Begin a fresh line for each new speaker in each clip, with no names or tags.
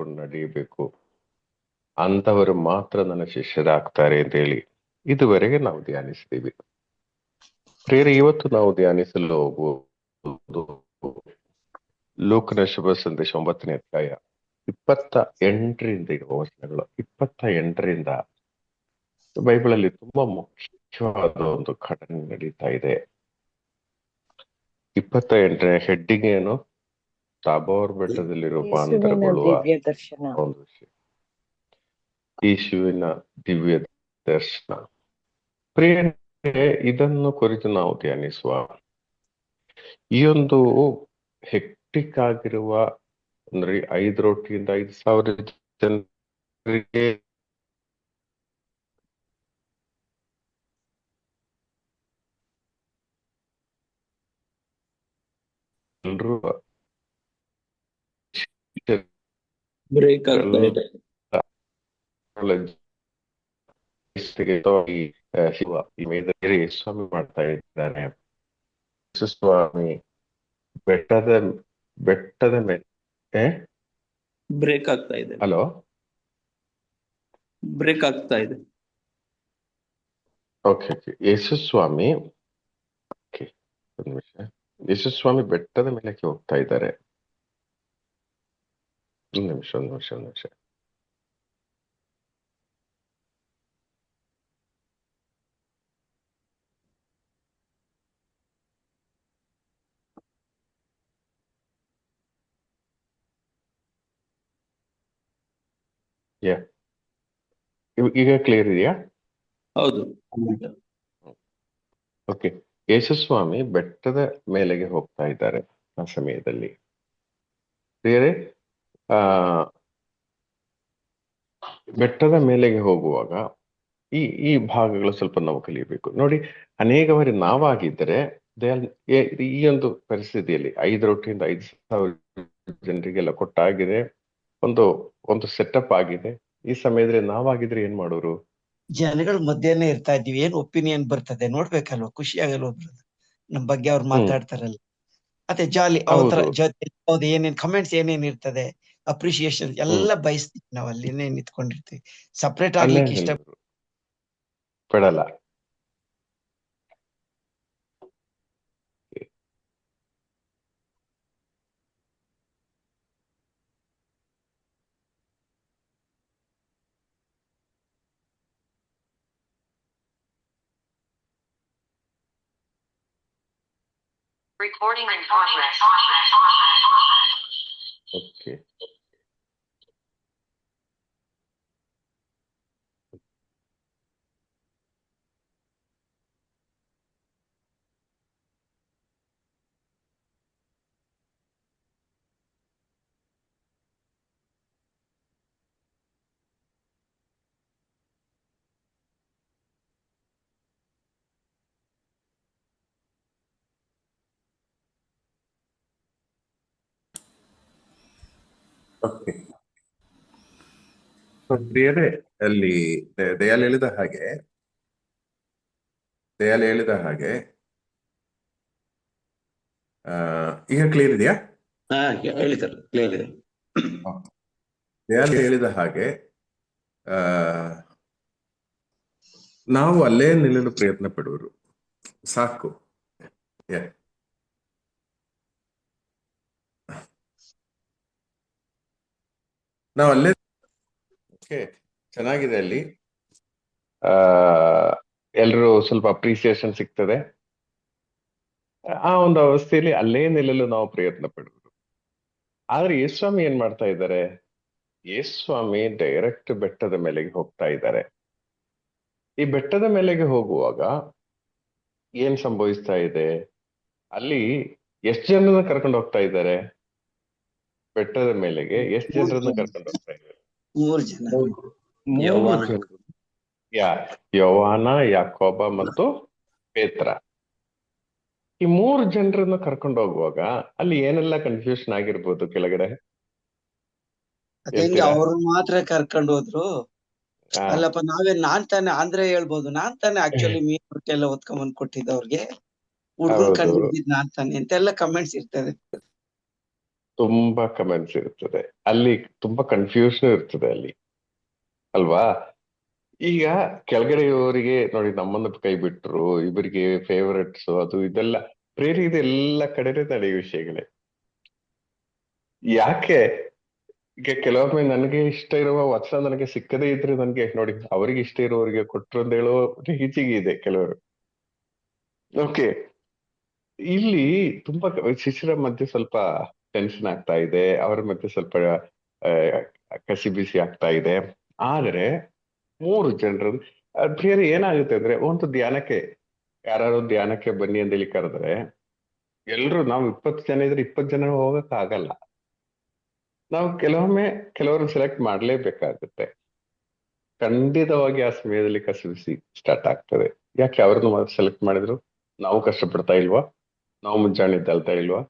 ಹಿಡ್ಕೊಂಡು ನಡೆಯಬೇಕು, ಅಂತವರು ಮಾತ್ರ ನನ್ನ ಶಿಷ್ಯರಾಗ್ತಾರೆ ಅಂತ ಹೇಳಿ ಇದುವರೆಗೆ ನಾವು ಧ್ಯಾನಿಸ್ತೀವಿ. ಪ್ರಿಯರೇ, ಇವತ್ತು ನಾವು ಧ್ಯಾನಿಸಲು ಹೋಗುವುದು ಲೂಕನ ಶುಭ ಸಂದೇಶ 9ನೇ ಅಧ್ಯಾಯ 28ರಿಂದ ಇರುವ ವಚನಗಳು. 28ರಿಂದ ಬೈಬಲ್ ಅಲ್ಲಿ ತುಂಬಾ ಮುಖ್ಯವಾದ ಒಂದು ಘಟನೆ ನಡೀತಾ ಇದೆ. 28ನೇ ಹೆಡ್ಡಿಂಗ್ ಏನು? ತಾಬೋರ್ ಬೆಟ್ಟದಲ್ಲಿ ರೂಪಾಂತರಗೊಳ್ಳುವ
ದಿವ್ಯ ದರ್ಶನ.
ಒಂದು ವಿಷಯ, ಯೇಸುವಿನ ದಿವ್ಯ ದರ್ಶನ. ಪ್ರಿಯರೇ, ಇದನ್ನು ಕುರಿತು ನಾವು ಧ್ಯಾನಿಸುವ ಈ ಒಂದು ಹೆಕ್ಟಿಕ್ ಆಗಿರುವ ಅಂದ್ರೆ 5 ರೊಟ್ಟಿಯಿಂದ 5,000 ಜನರಿಗೆ ಎಲ್ರೂ
ಬ್ರೇಕ್ ಆಗ್ತಾ ಇದೆ.
ಸ್ವಾಮಿ ಮಾಡ್ತಾ ಇದ್ದಾನೆ. ಸ್ವಾಮಿ ಬೆಟ್ಟದ ಮೇಲೆ
ಬ್ರೇಕ್ ಆಗ್ತಾ ಇದೆ.
ಹಲೋ,
ಬ್ರೇಕ್ ಆಗ್ತಾ ಇದೆ.
ಓಕೆ. ಯೇಸುಸ್ವಾಮಿ ಒಂದು ನಿಮಿಷ. ಯೇಸುಸ್ವಾಮಿ ಬೆಟ್ಟದ ಮೇಲಕ್ಕೆ ಹೋಗ್ತಾ ಇದ್ದಾರೆ. ಒಂದು ನಿಮಿಷ. ಈಗ ಕ್ಲಿಯರ್ ಇದೆಯಾ?
ಹೌದು.
ಓಕೆ. ಯೇಸುಸ್ವಾಮಿ ಬೆಟ್ಟದ ಮೇಲೆಗೆ ಹೋಗ್ತಾ ಇದ್ದಾರೆ ಆ ಸಮಯದಲ್ಲಿ. ಬೇರೆ ಬೆಟ್ಟದ ಮೇಲೆಗೆ ಹೋಗುವಾಗ ಈ ಭಾಗಗಳು ಸ್ವಲ್ಪ ನಾವು ಕಲಿಯಬೇಕು. ನೋಡಿ, ಅನೇಕ ಬಾರಿ ನಾವಾಗಿದ್ದರೆ ಈ ಒಂದು ಪರಿಸ್ಥಿತಿಯಲ್ಲಿ 5 ರೊಟ್ಟಿಯಿಂದ 5,000 ಜನರಿಗೆಲ್ಲ ಕೊಟ್ಟಾಗಿದೆ, ಒಂದು ಸೆಟಪ್ ಆಗಿದೆ. ಈ ಸಮಯದಲ್ಲಿ ನಾವಾಗಿದ್ರೆ ಏನ್ ಮಾಡೋರು?
ಜನಗಳ ಮಧ್ಯೆನೇ ಇರ್ತಾ ಇದ್ದೀವಿ, ಏನ್ ಒಪಿನಿಯನ್ ಬರ್ತದೆ ನೋಡ್ಬೇಕಲ್ವಾ, ಖುಷಿ ಆಗಲ್ವ ನಮ್ ಬಗ್ಗೆ ಅವ್ರು ಮಾತಾಡ್ತಾರಲ್ಲ, ಮತ್ತೆ ಜಾಲಿ ಅವ್ರ ಜೊತೆ ಏನೇನ್ ಕಮೆಂಟ್ಸ್ ಏನೇನ್ ಇರ್ತದೆ, ಅಪ್ರಿಶಿಯೇಷನ್ ಎಲ್ಲ ಬಯಸ್ತೀವಿ ನಾವ್ ಅಲ್ಲಿ ನಿಂತ್ಕೊಂಡಿರ್ತೀವಿ. ಸಪ್ರೇಟ್ ಆಗ್ಲಿಕ್ಕೆ ಇಷ್ಟ
ಪಡಲ್ಲ.
Recording in progress.
Okay. ಪ್ರಿಯರೇ, ಅಲ್ಲಿ ದಯಾಲ್ ಹೇಳಿದ ಹಾಗೆ ಈಗ ಕ್ಲಿಯರ್ ಇದೆಯಾ?
ಹೇಳಿದ್ದಾರೆ, ಕ್ಲಿಯರ್ ಇದೆ.
ದಯಾಲ್ ಹೇಳಿದ ಹಾಗೆ ನಾವು ಅಲ್ಲೇ ನಿಲ್ಲಲು ಪ್ರಯತ್ನ ಪಡುವರು. ಸಾಕು. ನಾವು ಅಲ್ಲೇ ಚೆನ್ನಾಗಿದೆ. ಅಲ್ಲಿ ಎಲ್ರೂ ಸ್ವಲ್ಪ ಅಪ್ರಿಸಿಯೇಷನ್ ಸಿಗ್ತದೆ. ಆ ಒಂದು ಅವಸ್ಥೆಯಲ್ಲಿ ಅಲ್ಲೇ ನಿಲ್ಲಲು ನಾವು ಪ್ರಯತ್ನ ಪಡುವುದು. ಆದ್ರೆ ಯೇಸ್ವಾಮಿ ಏನ್ ಮಾಡ್ತಾ ಇದ್ದಾರೆ? ಯೇಸ್ವಾಮಿ ಡೈರೆಕ್ಟ್ ಬೆಟ್ಟದ ಮೇಲೆಗೆ ಹೋಗ್ತಾ ಇದ್ದಾರೆ. ಈ ಬೆಟ್ಟದ ಮೇಲೆಗೆ ಹೋಗುವಾಗ ಏನ್ ಸಂಭವಿಸ್ತಾ ಇದೆ? ಅಲ್ಲಿ ಎಷ್ಟು ಜನರನ್ನ ಕರ್ಕೊಂಡು ಹೋಗ್ತಾ ಇದ್ದಾರೆ? ಬೆಟ್ಟದ ಮೇಲೆಗೆ ಎಷ್ಟು ಜನರನ್ನ ಕರ್ಕೊಂಡು ಹೋಗ್ತಾ ಇದ್ದಾರೆ?
3 ಜನ.
ಯೋವಾನ, ಯಾಕೋಬ ಮತ್ತು ಪೇತ್ರ. ಈ 3 ಜನರನ್ನ ಕರ್ಕೊಂಡು ಹೋಗುವಾಗ ಅಲ್ಲಿ ಏನೆಲ್ಲ ಕನ್ಫ್ಯೂಷನ್ ಆಗಿರ್ಬೋದು ಕೆಳಗಡೆ?
ಅವ್ರು ಮಾತ್ರ ಕರ್ಕೊಂಡು ಹೋದ್ರು. ಅಲ್ಲಪ್ಪ, ನಾನ್ ತಾನೇ ಅಂದ್ರೆ ಹೇಳ್ಬೋದು, ನಾನ್ ತಾನೇ ಆಕ್ಚುಲಿ ಮೀನ್ ರೊಟ್ಟೆಲ್ಲ ಹೊತ್ಕೊಂಡ್ಬಂದ್ ಕೊಟ್ಟಿದ್ದ ಅವ್ರಿಗೆ, ಹುಡ್ಗನ್ ಕಂಡಿದ್ದಿದ್ ನಾನ್ ತಾನೇ ಅಂತೆಲ್ಲ ಕಮೆಂಟ್ಸ್ ಇರ್ತದೆ.
ತುಂಬಾ ಕಮೆಂಟ್ಸ್ ಇರ್ತದೆ ಅಲ್ಲಿ, ತುಂಬಾ ಕನ್ಫ್ಯೂಷನ್ ಇರ್ತದೆ ಅಲ್ಲಿ, ಅಲ್ವಾ? ಈಗ ಕೆಳಗಡೆ ಇವರಿಗೆ ನೋಡಿ ನಮ್ಮನ್ನ ಕೈ ಬಿಟ್ರು, ಇವರಿಗೆ ಫೇವರೆಟ್ಸ್ ಅದು ಇದೆಲ್ಲ ಪ್ರೇರಿ, ಇದೆಲ್ಲ ಕಡೆನೆ ನಡೆಯುವ ವಿಷಯಗಳೇ. ಯಾಕೆ ಈಗ ಕೆಲವೊಮ್ಮೆ ನನಗೆ ಇಷ್ಟ ಇರುವ ವಚನ ನನಗೆ ಸಿಕ್ಕದೇ ಇದ್ರೆ ನನಗೆ ನೋಡಿ ಅವರಿಗೆ ಇಷ್ಟ ಇರುವವರಿಗೆ ಕೊಟ್ರು ಅಂತ ಹೇಳೋ ರೀತಿಗೆ ಇದೆ ಕೆಲವರು. ಓಕೆ, ಇಲ್ಲಿ ತುಂಬಾ ಶಿಷ್ಯರ ಮಧ್ಯೆ ಸ್ವಲ್ಪ ಟೆನ್ಷನ್ ಆಗ್ತಾ ಇದೆ, ಅವರ ಮಧ್ಯೆ ಸ್ವಲ್ಪ ಆ, ಕಸಿ ಬಿಸಿ ಆಗ್ತಾ ಇದೆ. ಆದ್ರೆ 3 ಜನರು ಬೇರೆ ಏನಾಗುತ್ತೆ ಅಂದ್ರೆ, ಒಂದು ಧ್ಯಾನಕ್ಕೆ ಯಾರು ಧ್ಯಾನಕ್ಕೆ ಬನ್ನಿ ಅಂತ ಹೇಳಿ ಕರೆದ್ರೆ ಎಲ್ರು ನಾವು 20 ಜನ ಇದ್ರೆ 20 ಜನ ಹೋಗಕ್ ಆಗಲ್ಲ. ನಾವು ಕೆಲವೊಮ್ಮೆ ಕೆಲವರನ್ನ ಸೆಲೆಕ್ಟ್ ಮಾಡ್ಲೇಬೇಕಾಗುತ್ತೆ. ಖಂಡಿತವಾಗಿ ಆ ಸಮಯದಲ್ಲಿ ಕಸಿವಿಸಿ ಸ್ಟಾರ್ಟ್ ಆಗ್ತದೆ. ಯಾಕೆ ಅವ್ರನ್ನ ಸೆಲೆಕ್ಟ್ ಮಾಡಿದ್ರು? ನಾವು ಕಷ್ಟಪಡ್ತಾ ಇಲ್ವಾ? ನಾವು ಮುಂಜಾನೆ ಎದ್ದೇಳ್ತಾ ಇಲ್ವಾ?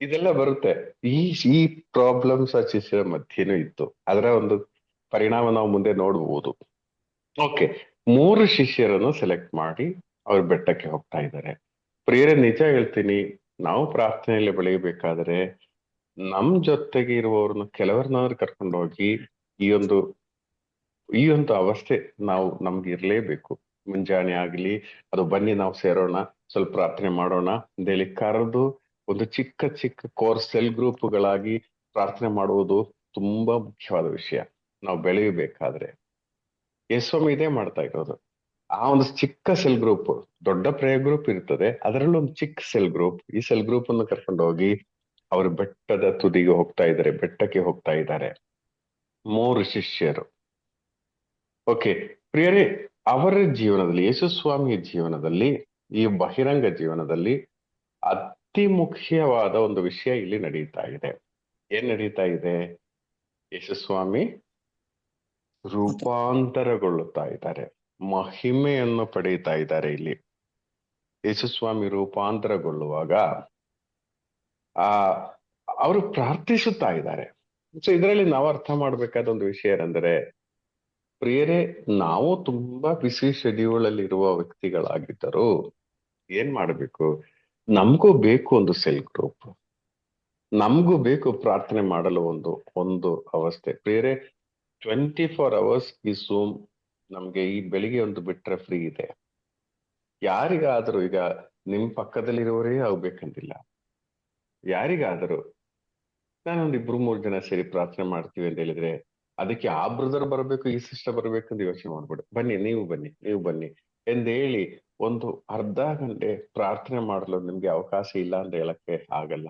ಇದೆಲ್ಲ ಬರುತ್ತೆ. ಈ ಈ ಪ್ರಾಬ್ಲಮ್ಸ್ ಆ ಶಿಷ್ಯರ ಮಧ್ಯೆನೂ ಇತ್ತು. ಅದರ ಒಂದು ಪರಿಣಾಮ ನಾವು ಮುಂದೆ ನೋಡ್ಬೋದು. ಓಕೆ, 3 ಶಿಷ್ಯರನ್ನು ಸೆಲೆಕ್ಟ್ ಮಾಡಿ ಅವ್ರು ಬೆಟ್ಟಕ್ಕೆ ಹೋಗ್ತಾ ಇದ್ದಾರೆ. ಪ್ರಿಯರೇ, ನಿಜ ಹೇಳ್ತೀನಿ, ನಾವು ಪ್ರಾರ್ಥನೆಯಲ್ಲಿ ಬೆಳೆಯಬೇಕಾದ್ರೆ ನಮ್ ಜೊತೆಗೆ ಇರುವವ್ರನ್ನ ಕೆಲವರನ್ನಾದ್ರೂ ಕರ್ಕೊಂಡು ಹೋಗಿ ಈ ಒಂದು ಅವಸ್ಥೆ ನಮ್ಗೆ ಇರ್ಲೇಬೇಕು. ಮುಂಜಾನೆ ಆಗ್ಲಿ, ಅದು ಬನ್ನಿ ನಾವು ಸೇರೋಣ, ಸ್ವಲ್ಪ ಪ್ರಾರ್ಥನೆ ಮಾಡೋಣ ಅಂತೇಳಿ ಕರೆದು ಒಂದು ಚಿಕ್ಕ ಚಿಕ್ಕ ಕೋರ್ಸ್ ಸೆಲ್ ಗ್ರೂಪ್ಗಳಾಗಿ ಪ್ರಾರ್ಥನೆ ಮಾಡುವುದು ತುಂಬಾ ಮುಖ್ಯವಾದ ವಿಷಯ ನಾವು ಬೆಳೆಯಬೇಕಾದ್ರೆ. ಯೇಸ್ವಾಮಿ ಇದೇ ಮಾಡ್ತಾ ಇರೋದು. ಆ ಒಂದು ಚಿಕ್ಕ ಸೆಲ್ ಗ್ರೂಪ್, ದೊಡ್ಡ ಪ್ರೇಯರ್ ಗ್ರೂಪ್ ಇರ್ತದೆ, ಅದರಲ್ಲೂ ಒಂದು ಚಿಕ್ಕ ಸೆಲ್ ಗ್ರೂಪ್, ಈ ಸೆಲ್ ಗ್ರೂಪ್ ಅನ್ನು ಕರ್ಕೊಂಡು ಹೋಗಿ ಅವರು ಬೆಟ್ಟದ ತುದಿಗೆ ಹೋಗ್ತಾ ಇದ್ದಾರೆ, ಬೆಟ್ಟಕ್ಕೆ ಹೋಗ್ತಾ ಇದ್ದಾರೆ 3 ಶಿಷ್ಯರು. ಓಕೆ ಪ್ರಿಯರೇ, ಅವರ ಜೀವನದಲ್ಲಿ, ಯೇಸುಸ್ವಾಮಿಯ ಜೀವನದಲ್ಲಿ, ಈ ಬಹಿರಂಗ ಜೀವನದಲ್ಲಿ ಅತಿ ಮುಖ್ಯವಾದ ಒಂದು ವಿಷಯ ಇಲ್ಲಿ ನಡೀತಾ ಇದೆ. ಏನ್ ನಡೀತಾ ಇದೆ? ಯೇಸುಸ್ವಾಮಿ ರೂಪಾಂತರಗೊಳ್ಳುತ್ತಾ ಇದ್ದಾರೆ, ಮಹಿಮೆಯನ್ನು ಪಡೀತಾ ಇದ್ದಾರೆ. ಇಲ್ಲಿ ಯೇಸುಸ್ವಾಮಿ ರೂಪಾಂತರಗೊಳ್ಳುವಾಗ ಆ ಅವರು ಪ್ರಾರ್ಥಿಸುತ್ತಾ ಇದ್ದಾರೆ. ಸೊ ಇದರಲ್ಲಿ ನಾವು ಅರ್ಥ ಮಾಡ್ಬೇಕಾದ ಒಂದು ವಿಷಯ ಏನಂದ್ರೆ, ಪ್ರಿಯರೇ, ನಾವು ತುಂಬಾ ಬಿಸಿ ಶೆಡ್ಯೂಲ್ ಅಲ್ಲಿ ಇರುವ ವ್ಯಕ್ತಿಗಳಾಗಿದ್ದರು ಏನ್ ಮಾಡ್ಬೇಕು? ನಮಗೂ ಬೇಕು ಒಂದು ಸೆಲ್ ಗ್ರೂಪ್, ನಮಗೂ ಬೇಕು ಪ್ರಾರ್ಥನೆ ಮಾಡಲು ಒಂದು ಅವಸ್ಥೆ. ಪ್ರಿಯರೇ, 24 hours ಈ Zoom ನಮ್ಗೆ ಈ ಬೆಳಿಗ್ಗೆ ಒಂದು ಬಿಟ್ರೆ ಫ್ರೀ ಇದೆ. ಯಾರಿಗಾದರೂ, ಈಗ ನಿಮ್ ಪಕ್ಕದಲ್ಲಿರುವವರೇ ಆಗ್ಬೇಕಂತಿಲ್ಲ, ಯಾರಿಗಾದರೂ ನಾನೊಂದು 2-3 ಜನ ಸೇರಿ ಪ್ರಾರ್ಥನೆ ಮಾಡ್ತೀವಿ ಅಂತ ಹೇಳಿದ್ರೆ ಅದಕ್ಕೆ ಆ ಬ್ರದರ್ ಬರ್ಬೇಕು, ಈ ಸಿಸ್ಟರ್ ಬರ್ಬೇಕಂತ ಯೋಚನೆ ಮಾಡ್ಬೇಡಿ. ಬನ್ನಿ, ನೀವು ಬನ್ನಿ ಎಂದೇಳಿ ಒಂದು ಅರ್ಧ ಗಂಟೆ ಪ್ರಾರ್ಥನೆ ಮಾಡಲು ನಿಮ್ಗೆ ಅವಕಾಶ ಇಲ್ಲ ಅಂತ ಹೇಳಕ್ಕೆ ಆಗಲ್ಲ.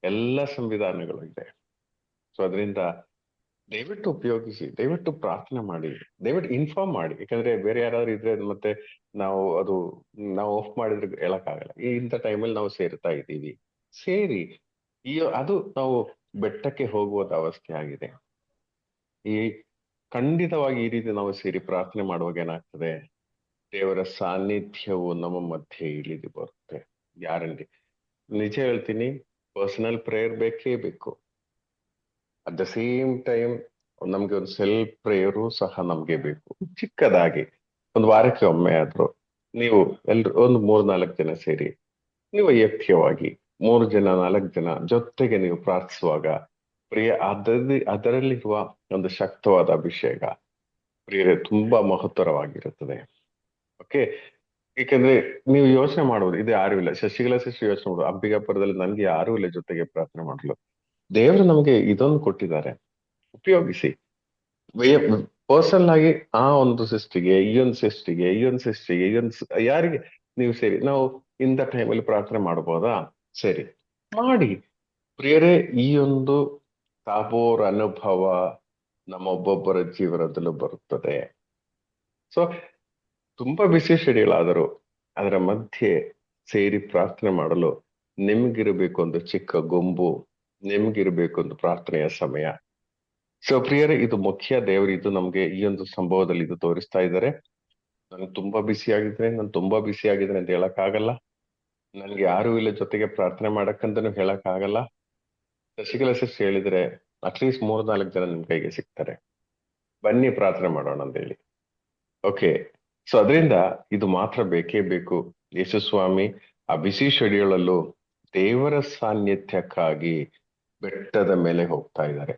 ಎಲ್ಲ ಸಂವಿಧಾನಗಳು ಇದೆ. ಸೊ ಅದರಿಂದ ದಯವಿಟ್ಟು ಉಪಯೋಗಿಸಿ, ದಯವಿಟ್ಟು ಪ್ರಾರ್ಥನೆ ಮಾಡಿ, ದಯವಿಟ್ಟು ಇನ್ಫಾರ್ಮ್ ಮಾಡಿ. ಯಾಕಂದ್ರೆ ಬೇರೆ ಯಾರಾದ್ರೂ ಇದ್ರೆ ಮತ್ತೆ ನಾವು ಆಫ್ ಮಾಡಿದ್ರೆ ಹೇಳಕ್ಕಾಗಲ್ಲ. ಇಂಥ ಟೈಮಲ್ಲಿ ನಾವು ಸೇರ್ತಾ ಇದ್ದೀವಿ, ಸೇರಿ ಅದು ನಾವು ಬೆಟ್ಟಕ್ಕೆ ಹೋಗುವಂತ ಅವಸ್ಥೆ ಆಗಿದೆ. ಖಂಡಿತವಾಗಿ ಈ ರೀತಿ ನಾವು ಸೇರಿ ಪ್ರಾರ್ಥನೆ ಮಾಡುವಾಗ ಏನಾಗ್ತದೆ? ದೇವರ ಸಾನ್ನಿಧ್ಯವು ನಮ್ಮ ಮಧ್ಯೆ ಇಳಿದು ಬರುತ್ತೆ. ಗ್ಯಾರಂಟಿ. ನಿಜ ಹೇಳ್ತೀನಿ, ಪರ್ಸನಲ್ ಪ್ರೇಯರ್ ಬೇಕೇ ಬೇಕು. ಅಟ್ ದ ಸೇಮ್ ಟೈಮ್ ನಮ್ಗೆ ಒಂದು ಸೆಲ್ಫ್ ಪ್ರೇಯರು ಸಹ ನಮ್ಗೆ ಬೇಕು. ಚಿಕ್ಕದಾಗಿ ಒಂದು ವಾರಕ್ಕೆ ಒಮ್ಮೆ ಆದ್ರೂ ನೀವು ಎಲ್ರು ಒಂದು 3-4 ಜನ ಸೇರಿ ನೀವು ವೈಯಕ್ತಿಕವಾಗಿ 3 ಜನ 4 ಜನ ಜೊತೆಗೆ ನೀವು ಪ್ರಾರ್ಥಿಸುವಾಗ ಪ್ರಿಯ ಅದರಲ್ಲಿರುವ ಒಂದು ಶಕ್ತವಾದ ಅಭಿಷೇಕ ಪ್ರಿಯರೇ ತುಂಬಾ ಮಹತ್ತರವಾಗಿರುತ್ತದೆ. ಓಕೆ, ಏಕೆಂದ್ರೆ ನೀವು ಯೋಚನೆ ಮಾಡುವುದು, ಇದು ಯಾರು ಇಲ್ಲ. ಶಶಿಕಲಾ ಸಿಸ್ಟರ್ ಯೋಚನೆ ಮಾಡುದು, ಅಂಬಿಕಾಪುರದಲ್ಲಿ ನನ್ಗೆ ಯಾರು ಇಲ್ಲ ಜೊತೆಗೆ ಪ್ರಾರ್ಥನೆ ಮಾಡಲು. ದೇವರು ನಮಗೆ ಇದೊಂದು ಕೊಟ್ಟಿದ್ದಾರೆ, ಉಪಯೋಗಿಸಿ. ಪರ್ಸನಲ್ ಆಗಿ ಆ ಒಂದು ಸಿಸ್ಟಿಗೆ, ಈ ಒಂದು ಸಿಸ್ಟಿಗೆ ಯಾರಿಗೆ ನೀವು ಸೇರಿ ನಾವು ಇಂಥ ಟೈಮಲ್ಲಿ ಪ್ರಾರ್ಥನೆ ಮಾಡಬಹುದಾ? ಸರಿ ಮಾಡಿ. ಪ್ರಿಯರೇ, ಈ ಒಂದು ತಾಬೋರ್ ಅನುಭವ ನಮ್ಮ ಒಬ್ಬೊಬ್ಬರ ಜೀವನದಲ್ಲೂ ಬರುತ್ತದೆ. ಸೊ ತುಂಬಾ ಬಿಸಿ ಶೆಡ್ಯೂಲ್ ಆದರೂ ಅದರ ಮಧ್ಯೆ ಸೇರಿ ಪ್ರಾರ್ಥನೆ ಮಾಡಲು ನಿಮ್ಗಿರ್ಬೇಕು ಒಂದು ಚಿಕ್ಕ ಗುಂಪು, ನಿಮ್ಗಿರ್ಬೇಕು ಒಂದು ಪ್ರಾರ್ಥನೆಯ ಸಮಯ. ಸೊ ಪ್ರಿಯರೇ, ಇದು ಮುಖ್ಯ. ದೇವರು ಇದು ನಮ್ಗೆ ಈ ಒಂದು ಸಂಭವದಲ್ಲಿ ಇದು ತೋರಿಸ್ತಾ ಇದ್ದಾರೆ. ನಾನು ತುಂಬಾ ಬಿಸಿ ಆಗಿದ್ರೆ ಅಂತ ಹೇಳಕ್ಕಾಗಲ್ಲ. ನನ್ಗೆ ಯಾರು ಇಲ್ಲ ಜೊತೆಗೆ ಪ್ರಾರ್ಥನೆ ಮಾಡಕ್ಕಂತನೂ ಹೇಳಕ್ಕಾಗಲ್ಲ. ಶಶಿಕಲಾ ಸಿಸ್ಟರ್ ಹೇಳಿದ್ರೆ ಅಟ್ಲೀಸ್ಟ್ 3-4 ಜನ ನಿಮ್ ಕೈಗೆ ಸಿಗ್ತಾರೆ, ಬನ್ನಿ ಪ್ರಾರ್ಥನೆ ಮಾಡೋಣ ಅಂತ ಹೇಳಿ. ಓಕೆ, ಸೊ ಅದರಿಂದ ಇದು ಮಾತ್ರ ಬೇಕೇ ಬೇಕು. ಯೇಸುಸ್ವಾಮಿ ಆ ಬಿಸಿ ಶೆಡ್ಯೂಲ್ ಅಲ್ಲೂ ದೇವರ ಸಾನ್ನಿಧ್ಯಕ್ಕಾಗಿ ಬೆಟ್ಟದ ಮೇಲೆ ಹೋಗ್ತಾ ಇದ್ದಾರೆ.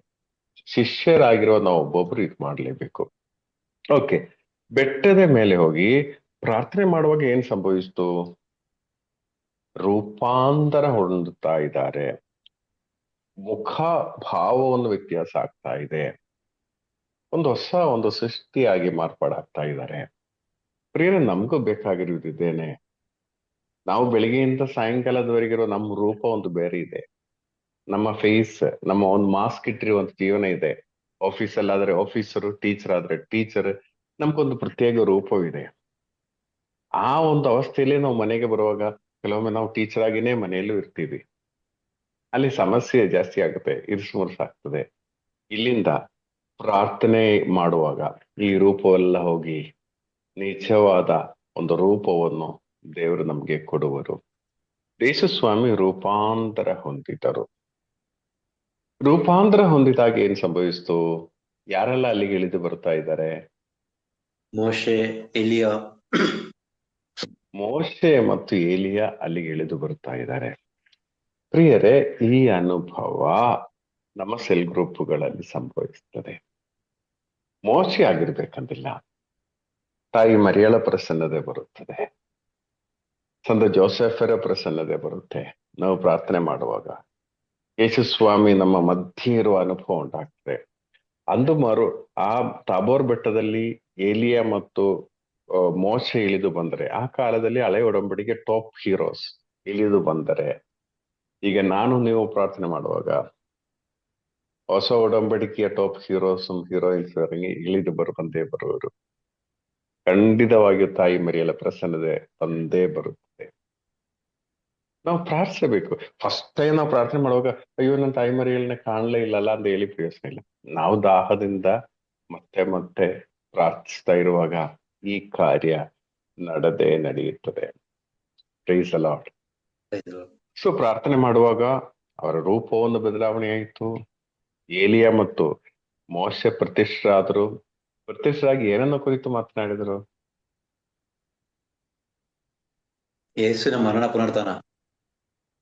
ಶಿಷ್ಯರಾಗಿರೋ ನಾವು ಒಬ್ಬೊಬ್ರು ಇದು ಮಾಡ್ಲೇಬೇಕು. ಓಕೆ, ಬೆಟ್ಟದ ಮೇಲೆ ಹೋಗಿ ಪ್ರಾರ್ಥನೆ ಮಾಡುವಾಗ ಏನ್ ಸಂಭವಿಸ್ತು? ರೂಪಾಂತರ ಹೊಂದುತ್ತಾ ಇದ್ದಾರೆ. ಮುಖ ಭಾವವನ್ನು ವ್ಯತ್ಯಾಸ ಆಗ್ತಾ ಇದೆ. ಒಂದು ಸೃಷ್ಟಿಯಾಗಿ ಮಾರ್ಪಾಡಾಗ್ತಾ ಇದ್ದಾರೆ. ಪ್ರಿಯರೇ, ನಮಗೂ ಬೇಕಾಗಿರುವುದಿದ್ದೇನೆ. ನಾವು ಬೆಳಿಗ್ಗೆಯಿಂದ ಸಾಯಂಕಾಲದವರೆಗಿರೋ ನಮ್ಮ ರೂಪ ಒಂದು ಬೇರೆ ಇದೆ. ನಮ್ಮ ಫೇಸ್, ನಮ್ಮ ಒಂದು ಮಾಸ್ಕ್ ಇಟ್ಟಿರುವಂತ ಜೀವನ ಇದೆ. ಆಫೀಸಲ್ಲಾದ್ರೆ ಆಫೀಸರು, ಟೀಚರ್ ಆದ್ರೆ ಟೀಚರ್, ನಮ್ಗೊಂದು ಪ್ರತ್ಯೇಕ ರೂಪವಿದೆ. ಆ ಒಂದು ಅವಸ್ಥೆಯಲ್ಲಿ ನಾವು ಮನೆಗೆ ಬರುವಾಗ ಕೆಲವೊಮ್ಮೆ ನಾವು ಟೀಚರ್ ಆಗಿನೇ ಮನೆಯಲ್ಲೂ ಇರ್ತೀವಿ. ಅಲ್ಲಿ ಸಮಸ್ಯೆ ಜಾಸ್ತಿ ಆಗುತ್ತೆ, ಆಗ್ತದೆ. ಇಲ್ಲಿಂದ ಪ್ರಾರ್ಥನೆ ಮಾಡುವಾಗ ಈ ರೂಪವೆಲ್ಲ ಹೋಗಿ ನಿಜವಾದ ಒಂದು ರೂಪವನ್ನು ದೇವರು ನಮ್ಗೆ ಕೊಡುವರು. ಯೇಸುಸ್ವಾಮಿ ರೂಪಾಂತರ ಹೊಂದಿದರು. ರೂಪಾಂತರ ಹೊಂದಿದಾಗ ಏನ್ ಸಂಭವಿಸ್ತು? ಯಾರೆಲ್ಲ ಅಲ್ಲಿಗೆ ಇಳಿದು ಬರ್ತಾ ಇದ್ದಾರೆ?
ಮೋಶೆ, ಎಲಿಯಾ.
ಮೋಶೆ ಮತ್ತು ಏಲಿಯ ಅಲ್ಲಿಗೆ ಇಳಿದು ಬರ್ತಾ ಇದ್ದಾರೆ. ಪ್ರಿಯರೇ, ಈ ಅನುಭವ ನಮ್ಮ ಸೆಲ್ ಗ್ರೂಪ್ಗಳಲ್ಲಿ ಸಂಭವಿಸ್ತದೆ. ಮೋಶೆ ಆಗಿರ್ಬೇಕಂತಿಲ್ಲ. ತಾಯಿ ಮರಿಯಳ ಪ್ರಸನ್ನತೆ ಬರುತ್ತದೆ, ಸಂತ ಜೋಸೆಫರ ಪ್ರಸನ್ನತೆ ಬರುತ್ತೆ ನಾವು ಪ್ರಾರ್ಥನೆ ಮಾಡುವಾಗ. ಯೇಸುಸ್ವಾಮಿ ನಮ್ಮ ಮಧ್ಯೆ ಇರುವ ಅನುಭವ ಉಂಟಾಗ್ತದೆ. ಆ ತಾಬೋರ್ ಬೆಟ್ಟದಲ್ಲಿ ಏಲಿಯ ಮತ್ತು ಮೋಶೆ ಇಳಿದು ಬಂದರೆ, ಆ ಕಾಲದಲ್ಲಿ ಹಳೆ ಒಡಂಬಡಿಕೆ ಟಾಪ್ ಹೀರೋಸ್ ಇಳಿದು ಬಂದರೆ, ಈಗ ನಾನು ನೀವು ಪ್ರಾರ್ಥನೆ ಮಾಡುವಾಗ ಹೊಸ ಒಡಂಬಡಿಕೆಯ ಟಾಪ್ ಹೀರೋಯಿನ್ಸ್ ಇಳಿದು ಬಂದೇ ಬರುವರು. ಖಂಡಿತವಾಗಿಯೂ ತಾಯಿ ಮರಿಯಲ ಪ್ರಸನ್ನತೆ ಬಂದೇ ಬರುತ್ತದೆ. ನಾವು ಪ್ರಾರ್ಥಿಸಬೇಕು. ಫಸ್ಟ್ ಟೈಮ್ ನಾವು ಪ್ರಾರ್ಥನೆ ಮಾಡುವಾಗ ಅಯ್ಯೋ ನನ್ನ ತಾಯಿ ಮರಿಯಲ್ನ ಕಾಣಲೇ ಇಲ್ಲಲ್ಲ ಅಂತ ಹೇಳಿ ಪ್ರಯೋಜನ ಇಲ್ಲ. ನಾವು ದಾಹದಿಂದ ಮತ್ತೆ ಮತ್ತೆ ಪ್ರಾರ್ಥಿಸ್ತಾ ಇರುವಾಗ ಈ ಕಾರ್ಯ ನಡೆಯುತ್ತದೆ. Praise the lord. ಸೊ ಪ್ರಾರ್ಥನೆ ಮಾಡುವಾಗ ಅವರ ರೂಪವನ್ನು ಬದಲಾವಣೆ ಆಯಿತು. ಏಲಿಯ ಮತ್ತು ಮೋಶೆ ಪ್ರತಿಷ್ಠರಾಗಿ ಏನನ್ನ ಕುರಿತು ಮಾತನಾಡಿದರು?
ಯೇಸುವಿನ ಮರಣ ಪುನರುತ್ಥಾನ.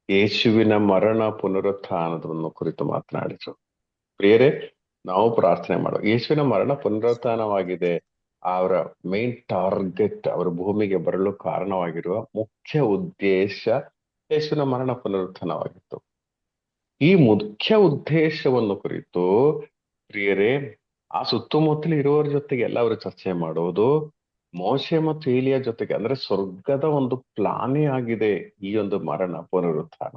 ಯೇಸುವಿನ ಮರಣ ಪುನರುತ್ಥಾನವನ್ನು ಕುರಿತು ಮಾತನಾಡಿದರು. ಪ್ರಿಯರೇ, ನಾವು ಪ್ರಾರ್ಥನೆ ಮಾಡುವ ಯೇಸುವಿನ ಮರಣ ಪುನರುತ್ಥಾನವಾಗಿದೆ. ಅವರ ಮೇನ್ ಟಾರ್ಗೆಟ್, ಅವರ ಭೂಮಿಗೆ ಬರಲು ಕಾರಣವಾಗಿರುವ ಮುಖ್ಯ ಉದ್ದೇಶ ಯೇಸುವಿನ ಮರಣ ಪುನರುತ್ಥಾನವಾಗಿತ್ತು. ಈ ಮುಖ್ಯ ಉದ್ದೇಶವನ್ನು ಕುರಿತು ಪ್ರಿಯರೇ, ಆ ಸುತ್ತಮುತ್ತಲು ಇರುವವರ ಜೊತೆಗೆ ಎಲ್ಲ ಅವರು ಚರ್ಚೆ ಮಾಡುವುದು ಮೋಶೆ ಮತ್ತು ಏಲಿಯ ಜೊತೆಗೆ. ಅಂದ್ರೆ ಸ್ವರ್ಗದ ಒಂದು ಪ್ಲಾನೇ ಆಗಿದೆ ಈ ಒಂದು ಮರಣ ಪುನರುತ್ಥಾನ.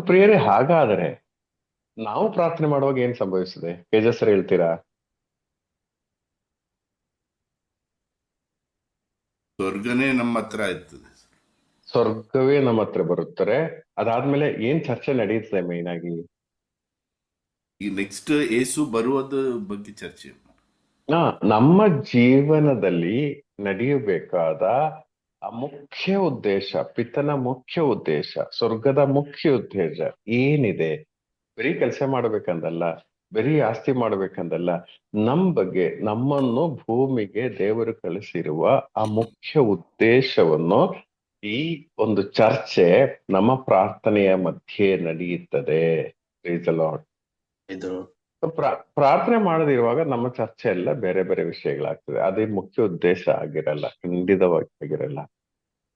ಪ್ರಿಯರೇ, ಹಾಗಾದರೆ ನಾವು ಪ್ರಾರ್ಥನೆ ಮಾಡುವಾಗ ಏನ್ ಸಂಭವಿಸಿದೆ? ತೇಜಸ್ಸರ್ ಹೇಳ್ತೀರಾ?
ಸ್ವರ್ಗನೇ ನಮ್ಮ ಹತ್ರ ಇರ್ತದೆ.
ಸ್ವರ್ಗವೇ ನಮ್ಮ ಹತ್ರ ಬರುತ್ತಾರೆ. ಅದಾದ್ಮೇಲೆ ಏನ್ ಚರ್ಚೆ ನಡೆಯುತ್ತದೆ? ಮೇನ್ ಆಗಿ
ಈ ನೆಕ್ಸ್ಟ್ ಏಸು ಬರುವುದ ಬಗ್ಗೆ ಚರ್ಚೆ.
ನಮ್ಮ ಜೀವನದಲ್ಲಿ ನಡೆಯಬೇಕಾದ ಆ ಮುಖ್ಯ ಉದ್ದೇಶ, ಪಿತನ ಮುಖ್ಯ ಉದ್ದೇಶ, ಸ್ವರ್ಗದ ಮುಖ್ಯ ಉದ್ದೇಶ ಏನಿದೆ? ಬರೀ ಕೆಲಸ ಮಾಡ್ಬೇಕಂದಲ್ಲ, ಬರೀ ಆಸ್ತಿ ಮಾಡ್ಬೇಕಂದಲ್ಲ, ಬಗ್ಗೆ ನಮ್ಮನ್ನು ಭೂಮಿಗೆ ದೇವರು ಕಳಿಸಿರುವ ಆ ಮುಖ್ಯ ಉದ್ದೇಶವನ್ನು ಈ ಒಂದು ಚರ್ಚೆ ನಮ್ಮ ಪ್ರಾರ್ಥನೆಯ ಮಧ್ಯೆ ನಡೆಯುತ್ತದೆ. Praise the lord. ಪ್ರಾರ್ಥನೆ ಮಾಡದಿರುವಾಗ ನಮ್ಮ ಚರ್ಚೆ ಎಲ್ಲ ಬೇರೆ ಬೇರೆ ವಿಷಯಗಳಾಗ್ತದೆ. ಅದೇ ಮುಖ್ಯ ಉದ್ದೇಶ ಆಗಿರಲ್ಲ, ಖಂಡಿತವಾಗಿ ಆಗಿರಲ್ಲ.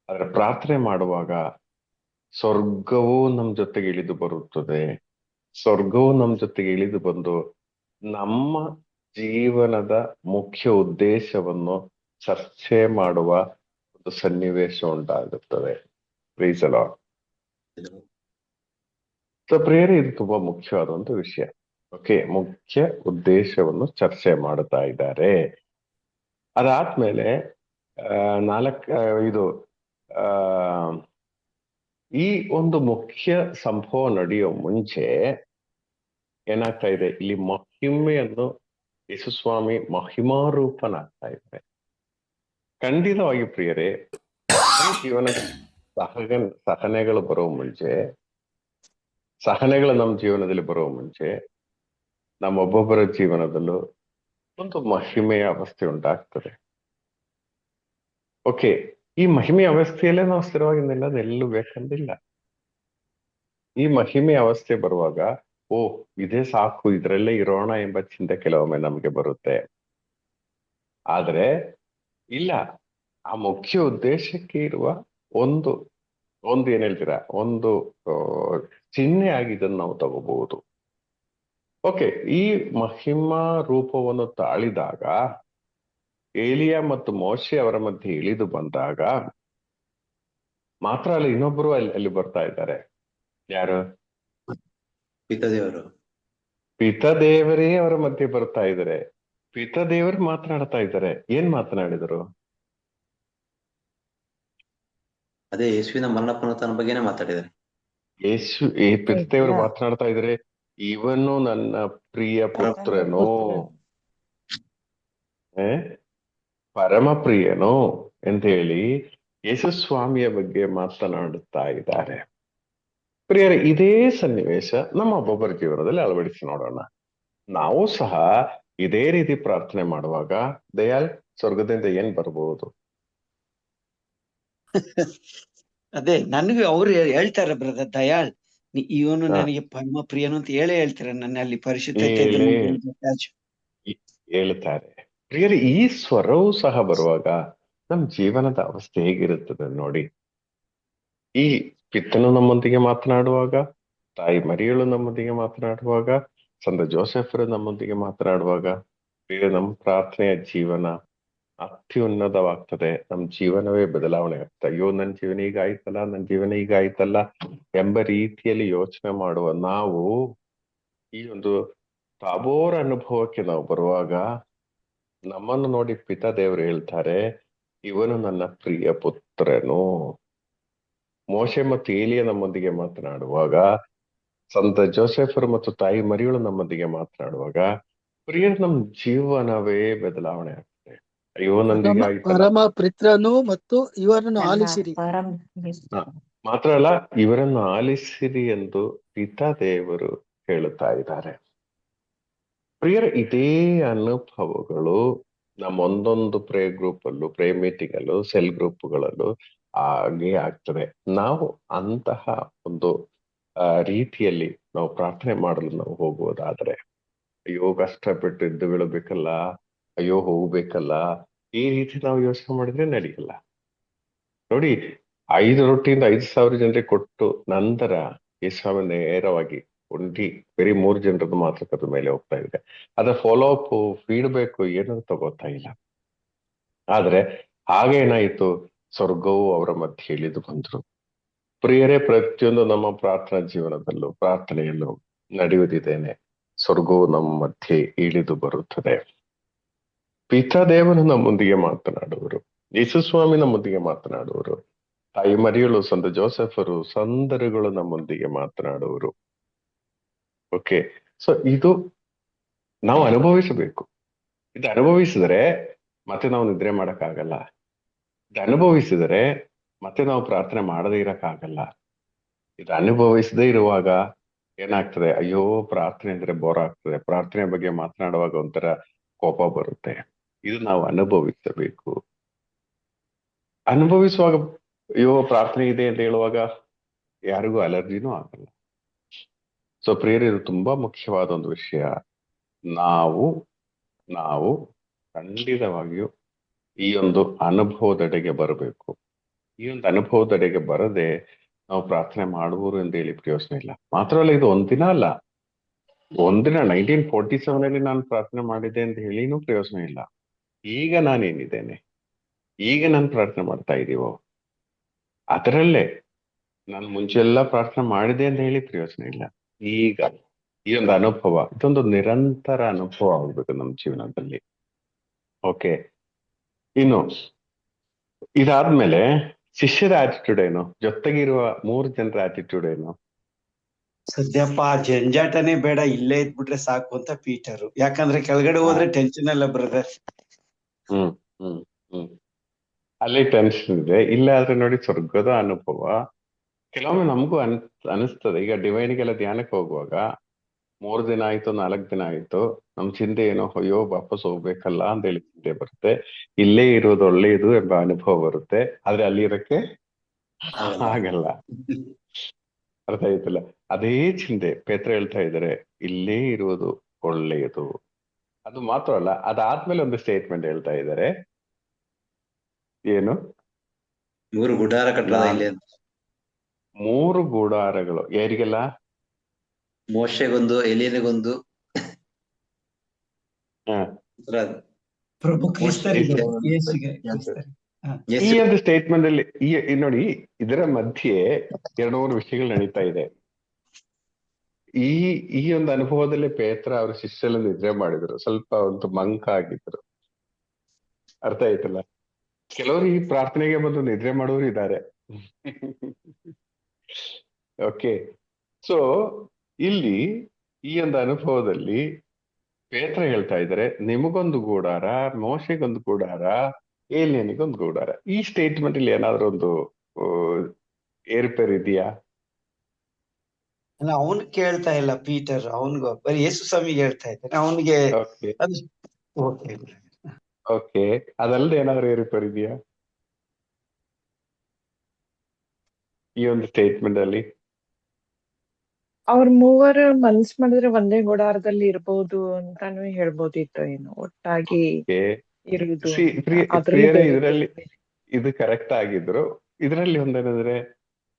ಆದ್ರೆ ಪ್ರಾರ್ಥನೆ ಮಾಡುವಾಗ ಸ್ವರ್ಗವೂ ನಮ್ ಜೊತೆಗೆ ಇಳಿದು ಬರುತ್ತದೆ. ಸ್ವರ್ಗವು ನಮ್ ಜೊತೆಗೆ ಇಳಿದು ಬಂದು ನಮ್ಮ ಜೀವನದ ಮುಖ್ಯ ಉದ್ದೇಶವನ್ನು ಚರ್ಚೆ ಮಾಡುವ ಒಂದು ಸನ್ನಿವೇಶ ಉಂಟಾಗುತ್ತದೆ. Praise the lord. ಪ್ರಿಯರೇ, ಇದು ತುಂಬಾ ಮುಖ್ಯವಾದಂತ ವಿಷಯ. ಓಕೆ, ಮುಖ್ಯ ಉದ್ದೇಶವನ್ನು ಚರ್ಚೆ ಮಾಡ್ತಾ ಇದ್ದಾರೆ. ಅದಾದ್ಮೇಲೆ ಈ ಒಂದು ಮುಖ್ಯ ಸಂಭವ ನಡೆಯೋ ಮುಂಚೆ ಏನಾಗ್ತಾ ಇದೆ? ಇಲ್ಲಿ ಮಹಿಮೆಯನ್ನು ಯೇಸುಸ್ವಾಮಿ ಮಹಿಮಾರೂಪನಾಗ್ತಾ ಇದ್ದಾರೆ. ಖಂಡಿತವಾಗಿ ಪ್ರಿಯರೇ, ಜೀವನ ಸಹನೆಗಳು ಬರೋ ಮುಂಚೆ, ಸಹನೆಗಳು ನಮ್ಮ ಜೀವನದಲ್ಲಿ ಬರುವ ಮುಂಚೆ ನಮ್ಮೊಬ್ಬೊಬ್ಬರ ಜೀವನದಲ್ಲೂ ಒಂದು ಮಹಿಮೆಯ ಅವಸ್ಥೆ ಉಂಟಾಗ್ತದೆ. ಓಕೆ, ಈ ಮಹಿಮೆಯ ಅವಸ್ಥೆಯಲ್ಲೇ ನಾವು ಸ್ಥಿರವಾಗಿ ನಿಲ್ಲೋದು ಎಲ್ಲೂ ಬೇಕಂದಿಲ್ಲ. ಈ ಮಹಿಮೆ ಅವಸ್ಥೆ ಬರುವಾಗ ಓ ಇದೇ ಸಾಕು ಇದ್ರಲ್ಲೇ ಇರೋಣ ಎಂಬ ಚಿಂತೆ ಕೆಲವೊಮ್ಮೆ ನಮ್ಗೆ ಬರುತ್ತೆ. ಆದ್ರೆ ಇಲ್ಲ, ಆ ಮುಖ್ಯ ಉದ್ದೇಶಕ್ಕೆ ಇರುವ ಒಂದು ಒಂದು ಏನ್ ಹೇಳ್ತೀರಾ, ಒಂದು ಆ, ಚಿಹ್ನೆ ಆಗಿ ಇದನ್ನು ನಾವು ತಗೋಬಹುದು. ಓಕೆ, ಈ ಮಹಿಮಾ ರೂಪವನ್ನು ತಾಳಿದಾಗ ಏಲಿಯ ಮತ್ತು ಮೋಶೆ ಅವರ ಮಧ್ಯೆ ಇಳಿದು ಬಂದಾಗ ಮಾತ್ರ ಅಲ್ಲ, ಇನ್ನೊಬ್ಬರು ಅಲ್ಲಿ ಬರ್ತಾ ಇದ್ದಾರೆ. ಯಾರು?
ಪಿತದೇವರು.
ಪಿತದೇವರೇ ಅವರ ಮಧ್ಯೆ ಬರ್ತಾ ಇದ್ದಾರೆ. ಪಿತದೇವರು ಮಾತನಾಡ್ತಾ ಇದ್ದಾರೆ. ಏನ್ ಮಾತನಾಡಿದರು?
ಅದೇ ಯೇಸುವಿನ ಮರಣ ಪುನರುತ್ಥಾನ ಬಗ್ಗೆನೇ ಮಾತಾಡಿದ್ದಾರೆ.
ಪಿತದೇವರು ಮಾತನಾಡ್ತಾ ಇದ್ದಾರೆ, ಇವನು ನನ್ನ ಪ್ರಿಯ ಪುತ್ರನು, ಪರಮ ಪ್ರಿಯನು ಅಂತ ಹೇಳಿ ಯೇಸು ಸ್ವಾಮಿಯ ಬಗ್ಗೆ ಮಾತನಾಡುತ್ತಾ ಇದ್ದಾರೆ. ಪ್ರಿಯರೇ, ಇದೇ ಸನ್ನಿವೇಶ ನಮ್ಮ ಒಬ್ಬೊಬ್ಬರ ಜೀವನದಲ್ಲಿ ಅಳವಡಿಸಿ ನೋಡೋಣ. ನಾವು ಸಹ ಇದೇ ರೀತಿ ಪ್ರಾರ್ಥನೆ ಮಾಡುವಾಗ ದಯಾಳ್ ಸ್ವರ್ಗದಿಂದ ಏನ್ ಬರ್ಬಹುದು?
ಅದೇ ನನಗೂ ಅವ್ರು ಹೇಳ್ತಾರೆ ಬ್ರದರ್ ದಯಾಳ್, ಇವನು
ಹಾ.
ನನಗೆ ಪರಮ ಪ್ರಿಯನು ಅಂತ ಹೇಳ್ತಾರೆ. ನನ್ನ ಅಲ್ಲಿ ಪರಿಶುದ್ಧತೆ
ಹೇಳ್ತಾರೆ. ಪ್ರಿಯರೇ, ಈ ಸ್ವರವು ಸಹ ಬರುವಾಗ ನಮ್ ಜೀವನದ ಅವಸ್ಥೆ ಹೇಗಿರುತ್ತದೆ ನೋಡಿ. ಈ ಪಿತ್ತನು ನಮ್ಮೊಂದಿಗೆ ಮಾತನಾಡುವಾಗ, ತಾಯಿ ಮರಿಯಳು ನಮ್ಮೊಂದಿಗೆ ಮಾತನಾಡುವಾಗ, ಸಂತ ಜೋಸೆಫರು ನಮ್ಮೊಂದಿಗೆ ಮಾತನಾಡುವಾಗ, ನಮ್ಮ ಪ್ರಾರ್ಥನೆಯ ಜೀವನ ಅತ್ಯುನ್ನತವಾಗ್ತದೆ. ನಮ್ ಜೀವನವೇ ಬದಲಾವಣೆ ಆಗ್ತದೆ. ಅಯ್ಯೋ, ನನ್ ಜೀವನ ಈಗ ಆಯ್ತಲ್ಲ, ನನ್ ಜೀವನ ಈಗ ಆಯ್ತಲ್ಲ ಎಂಬ ರೀತಿಯಲ್ಲಿ ಯೋಚನೆ ಮಾಡುವ ನಾವು ಈ ಒಂದು ತಾಬೋರ್ ಅನುಭವಕ್ಕೆ ನಾವು ಬರುವಾಗ ನಮ್ಮನ್ನು ನೋಡಿ ಪಿತಾ ದೇವರು ಹೇಳ್ತಾರೆ, ಇವನು ನನ್ನ ಪ್ರಿಯ ಪುತ್ರನು. ಮೋಶೆ ಮತ್ತು ಏಲಿಯ ನಮ್ಮೊಂದಿಗೆ ಮಾತನಾಡುವಾಗ, ಸಂತ ಜೋಸೆಫರ್ ಮತ್ತು ತಾಯಿ ಮರಿಯಳು ನಮ್ಮೊಂದಿಗೆ ಮಾತನಾಡುವಾಗ ಪ್ರಿಯ ನಮ್ ಜೀವನವೇ ಬದಲಾವಣೆ ಆಗ್ತದೆ. ಅಯ್ಯೋ, ನಂದೀಗ ಆಯ್ತಲ್ಲ.
ಪರಮ ಪಿತ್ರನು ಮತ್ತು ಇವರನ್ನು ಆಲಿಸಿರಿ.
ಮಾತ್ರ ಅಲ್ಲ, ಇವರನ್ನು ಆಲಿಸಿರಿ ಎಂದು ಪಿತಾ ದೇವರು ಹೇಳುತ್ತಾ ಇದ್ದಾರೆ. ಪ್ರಿಯರ, ಇದೇ ಅನುಭವಗಳು ನಮ್ಮ ಒಂದೊಂದು ಪ್ರೇ ಗ್ರೂಪ್ ಅಲ್ಲೂ, ಪ್ರೇ ಮೀಟಿಂಗ್ ಅಲ್ಲೂ, ಸೆಲ್ ಗ್ರೂಪ್ಗಳಲ್ಲೂ ಹಾಗೆ ಆಗ್ತದೆ. ನಾವು ಅಂತಹ ಒಂದು ರೀತಿಯಲ್ಲಿ ನಾವು ಪ್ರಾರ್ಥನೆ ಮಾಡಲು ನಾವು ಹೋಗುವುದಾದ್ರೆ, ಅಯ್ಯೋ ಕಷ್ಟಪಟ್ಟು ಎದ್ದು ಬೀಳಬೇಕಲ್ಲ, ಅಯ್ಯೋ ಹೋಗ್ಬೇಕಲ್ಲ, ಈ ರೀತಿ ನಾವು ಯೋಚನೆ ಮಾಡಿದ್ರೆ ನಡೆಯಲ್ಲ. ನೋಡಿ, 5 ರೊಟ್ಟಿಯಿಂದ 5,000 ಜನರಿಗೆ ಕೊಟ್ಟು ನಂತರ ಯೇಸು ನೇರವಾಗಿ ಬರೀ 3 ಜನರದ್ದು ಮಾತುಕತೆ ಮೇಲೆ ಹೋಗ್ತಾ ಇದೆ. ಅದ್ರ ಫಾಲೋ ಅಪ್, ಫೀಡ್ಬ್ಯಾಕ್ ಏನೂ ತಗೋತಾ ಇಲ್ಲ. ಆದ್ರೆ ಹಾಗೇನಾಯ್ತು, ಸ್ವರ್ಗವು ಅವರ ಮಧ್ಯೆ ಇಳಿದು ಬಂದ್ರು. ಪ್ರಿಯರೇ, ಪ್ರತಿಯೊಂದು ನಮ್ಮ ಪ್ರಾರ್ಥನಾ ಜೀವನದಲ್ಲೂ, ಪ್ರಾರ್ಥನೆಯಲ್ಲೂ ನಡೆಯುವುದಿದ್ದೇನೆ. ಸ್ವರ್ಗವು ನಮ್ಮ ಮಧ್ಯೆ ಇಳಿದು ಬರುತ್ತದೆ. ಪಿತಾದೇವನು ನಮ್ಮೊಂದಿಗೆ ಮಾತನಾಡುವರು, ಯೇಸು ಸ್ವಾಮಿ ನಮ್ಮೊಂದಿಗೆ ಮಾತನಾಡುವರು, ತಾಯಿ ಮರಿಯಳು, ಸಂತ ಜೋಸೆಫರು, ಸಂದರುಗಳು ನಮ್ಮೊಂದಿಗೆ ಮಾತನಾಡುವರು. ಓಕೆ, ಸೊ ಇದು ನಾವು ಅನುಭವಿಸಬೇಕು. ಇದು ಅನುಭವಿಸಿದರೆ ಮತ್ತೆ ನಾವು ನಿದ್ರೆ ಮಾಡಕ್ಕಾಗಲ್ಲ. ಇದು ಅನುಭವಿಸಿದರೆ ಮತ್ತೆ ನಾವು ಪ್ರಾರ್ಥನೆ ಮಾಡದೇ ಇರಕ್ಕಾಗಲ್ಲ. ಇದು ಅನುಭವಿಸದೇ ಇರುವಾಗ ಏನಾಗ್ತದೆ, ಅಯ್ಯೋ ಪ್ರಾರ್ಥನೆ ಅಂದ್ರೆ ಬೋರ್ ಆಗ್ತದೆ, ಪ್ರಾರ್ಥನೆ ಬಗ್ಗೆ ಮಾತನಾಡುವಾಗ ಒಂಥರ ಕೋಪ ಬರುತ್ತೆ. ಇದು ನಾವು ಅನುಭವಿಸಬೇಕು. ಅನುಭವಿಸುವಾಗ ಅಯ್ಯೋ ಪ್ರಾರ್ಥನೆ ಇದೆ ಅಂತ ಹೇಳುವಾಗ ಯಾರಿಗೂ ಅಲರ್ಜಿನೂ ಆಗಲ್ಲ. ಸೊ ಪ್ರಿಯರೇ, ಇದು ತುಂಬಾ ಮುಖ್ಯವಾದ ಒಂದು ವಿಷಯ. ನಾವು ಖಂಡಿತವಾಗಿಯೂ ಈ ಒಂದು ಅನುಭವದೆಡೆಗೆ ಬರಬೇಕು. ಈ ಒಂದು ಅನುಭವದೆಡೆಗೆ ಬರದೆ ನಾವು ಪ್ರಾರ್ಥನೆ ಮಾಡುವರು ಎಂದು ಹೇಳಿ ಪ್ರಯೋಜನ ಇಲ್ಲ. ಮಾತ್ರವಲ್ಲ, ಇದು ಒಂದಿನ ಅಲ್ಲ, ಒಂದಿನ 1947 ನಾನು ಪ್ರಾರ್ಥನೆ ಮಾಡಿದ್ದೆ ಅಂತ ಹೇಳಿನೂ ಪ್ರಯೋಜನ ಇಲ್ಲ. ಈಗ ನಾನೇನಿದ್ದೇನೆ, ಈಗ ನಾನು ಪ್ರಾರ್ಥನೆ ಮಾಡ್ತಾ ಇದೀವೋ ಅದರಲ್ಲೇ ನಾನು ಮುಂಚೆಲ್ಲ ಪ್ರಾರ್ಥನೆ ಮಾಡಿದೆ ಅಂತ ಹೇಳಿ ಪ್ರಯೋಜನ ಇಲ್ಲ. ಈಗ ಈ ಒಂದು ಅನುಭವ, ಇದೊಂದು ನಿರಂತರ ಅನುಭವ ಆಗ್ಬೇಕು ನಮ್ಮ ಜೀವನದಲ್ಲಿ. ಓಕೆ, ಇನ್ನು ಇದಾದ್ಮೇಲೆ ಶಿಷ್ಯರ ಆಟಿಟ್ಯೂಡ್ ಏನು, ಜೊತೆಗಿರುವ 3 ಜನರ ಆಟಿಟ್ಯೂಡ್ ಏನು?
ಸದ್ಯಪ್ಪ ಆ ಜಂಜಾಟನೇ ಬೇಡ, ಇಲ್ಲೇ ಇದ್ಬಿಟ್ರೆ ಸಾಕು ಅಂತ ಪೀಟರು. ಯಾಕಂದ್ರೆ ಕೆಳಗಡೆ ಹೋದ್ರೆ ಟೆನ್ಷನ್ ಅಲ್ಲ ಬ್ರದರ್.
ಅಲ್ಲಿ ಟೆನ್ಷನ್ ಇದೆ. ಇಲ್ಲ ಆದ್ರೆ ನೋಡಿ, ಸ್ವರ್ಗದ ಅನುಭವ ಕೆಲವೊಮ್ಮೆ ನಮಗೂ ಅನಿಸ್ತದೆ. ಈಗ ಡಿವೈನ್ಗೆಲ್ಲ ಧ್ಯಾನಕ್ಕೆ ಹೋಗುವಾಗ 3 ದಿನ ಆಯ್ತು, 4 ದಿನ ಆಯ್ತು, ನಮ್ ಚಿಂತೆ ಏನೋ, ಅಯ್ಯೋ ವಾಪಸ್ ಹೋಗ್ಬೇಕಲ್ಲ ಅಂತ ಹೇಳಿ ಚಿಂತೆ ಬರುತ್ತೆ. ಇಲ್ಲೇ ಇರೋದು ಒಳ್ಳೆಯದು ಎಂಬ ಅನುಭವ ಬರುತ್ತೆ. ಆದ್ರೆ ಅಲ್ಲಿ ಇರಕ್ಕೆ ಆಗಲ್ಲ. ಅರ್ಥ ಆಯ್ತಲ್ಲ? ಅದೇ ಚಿಂತೆ ಪೇತ್ರ ಹೇಳ್ತಾ ಇದ್ದಾರೆ, ಇಲ್ಲೇ ಇರುವುದು ಒಳ್ಳೆಯದು. ಅದು ಮಾತ್ರ ಅಲ್ಲ, ಅದಾದ್ಮೇಲೆ ಒಂದು ಸ್ಟೇಟ್ಮೆಂಟ್ ಹೇಳ್ತಾ ಇದ್ದಾರೆ, ಏನು?
3 ಗುಡಾರ ಕಟ್ಟದ
ನಾನ್
ಇಲ್ಲಿ ಅಂತ.
3 ಗೂಡಾರಗಳು ಯಾರಿಗೆಲ್ಲ?
ಮೋಶೆಗೊಂದು, ಎಲಿಯನಿಗೊಂದು,
ಹ,
ಪ್ರಭು ಕ್ರಿಸ್ತರಿಗೆ,
ಮೋಶೆ
ಯೇಸುಗೆ, ಕ್ರಿಸ್ತರಿಗೆ. ಹ.
ಈ
ಯೇಸು
ಒಂದು ಸ್ಟೇಟ್ಮೆಂಟ್ ಅಲ್ಲಿ ಈ ನೋಡಿ, ಇದರ ಮಧ್ಯೆ 2-3 ವಿಷಯಗಳು ನಡೀತಾ ಇದೆ. ಈ ಈ ಒಂದು ಅನುಭವದಲ್ಲಿ ಪೇತ್ರ ಅವ್ರ ಶಿಷ್ಯರೆಲ್ಲ ನಿದ್ರೆ ಮಾಡಿದ್ರು, ಸ್ವಲ್ಪ ಒಂದು ಮಂಕ ಆಗಿದ್ರು. ಅರ್ಥ ಆಯ್ತಲ್ಲ? ಕೆಲವರು ಈ ಪ್ರಾರ್ಥನೆಗೆ ಬಂದು ನಿದ್ರೆ ಮಾಡೋರು ಇದ್ದಾರೆ. ಓಕೆ. ಸೊ ಇಲ್ಲಿ ಈ ಒಂದು ಅನುಭವದಲ್ಲಿ ಪೇತ್ರ ಹೇಳ್ತಾ ಇದ್ದಾರೆ, ನಿಮಗೊಂದು ಗೂಡಾರ, ಮೋಶೆಗೊಂದು ಗೂಡಾರ, ಏಲಿಯನಿಗೊಂದು ಗೂಡಾರ. ಈ ಸ್ಟೇಟ್ಮೆಂಟ್ ಅಲ್ಲಿ ಏನಾದ್ರೂ ಒಂದು ಏರುಪೇರು ಇದೆಯಾ?
ಅಲ್ಲ, ಅವನ್ ಕೇಳ್ತಾ ಇಲ್ಲ ಪೀಟರ್, ಅವನ್ಗೂ ಬರೀ ಯೇಸು ಸ್ವಾಮಿಗೆ ಹೇಳ್ತಾ ಇದ್ದಾನೆ ಅವನಿಗೆ.
ಓಕೆ
ಅದು ಓಕೆ.
ಓಕೆ, ಅದಲ್ಲದೆ ಏನಾದ್ರೂ ಏರುಪೇರು ಇದೆಯಾ ಈ ಒಂದು ಸ್ಟೇಟ್ಮೆಂಟ್ ಅಲ್ಲಿ?
ಅವ್ರ ಮೂವರು ಮನ್ಸ್ ಮಾಡಿದ್ರೆ ಒಂದೇ ಗುಡಾರದಲ್ಲಿ ಇರ್ಬೋದು ಅಂತಾನು ಹೇಳ್ಬೋದಿತ್ತು, ಏನು ಒಟ್ಟಾಗಿ
ಓಕೆ,
ಇರುವುದು
ಸಿ
ಅಂತ. ಅದ್ರಲ್ಲೂ
ಪ್ರಿಯರೇ,
ಬೇರೆ
ಇದರಲ್ಲಿ
ಬೇರೆ ಬೇರೆ.
ಇದು ಕರೆಕ್ಟ್ ಆಗಿದ್ರು. ಇದರಲ್ಲಿ ಒಂದೇನಂದ್ರೆ,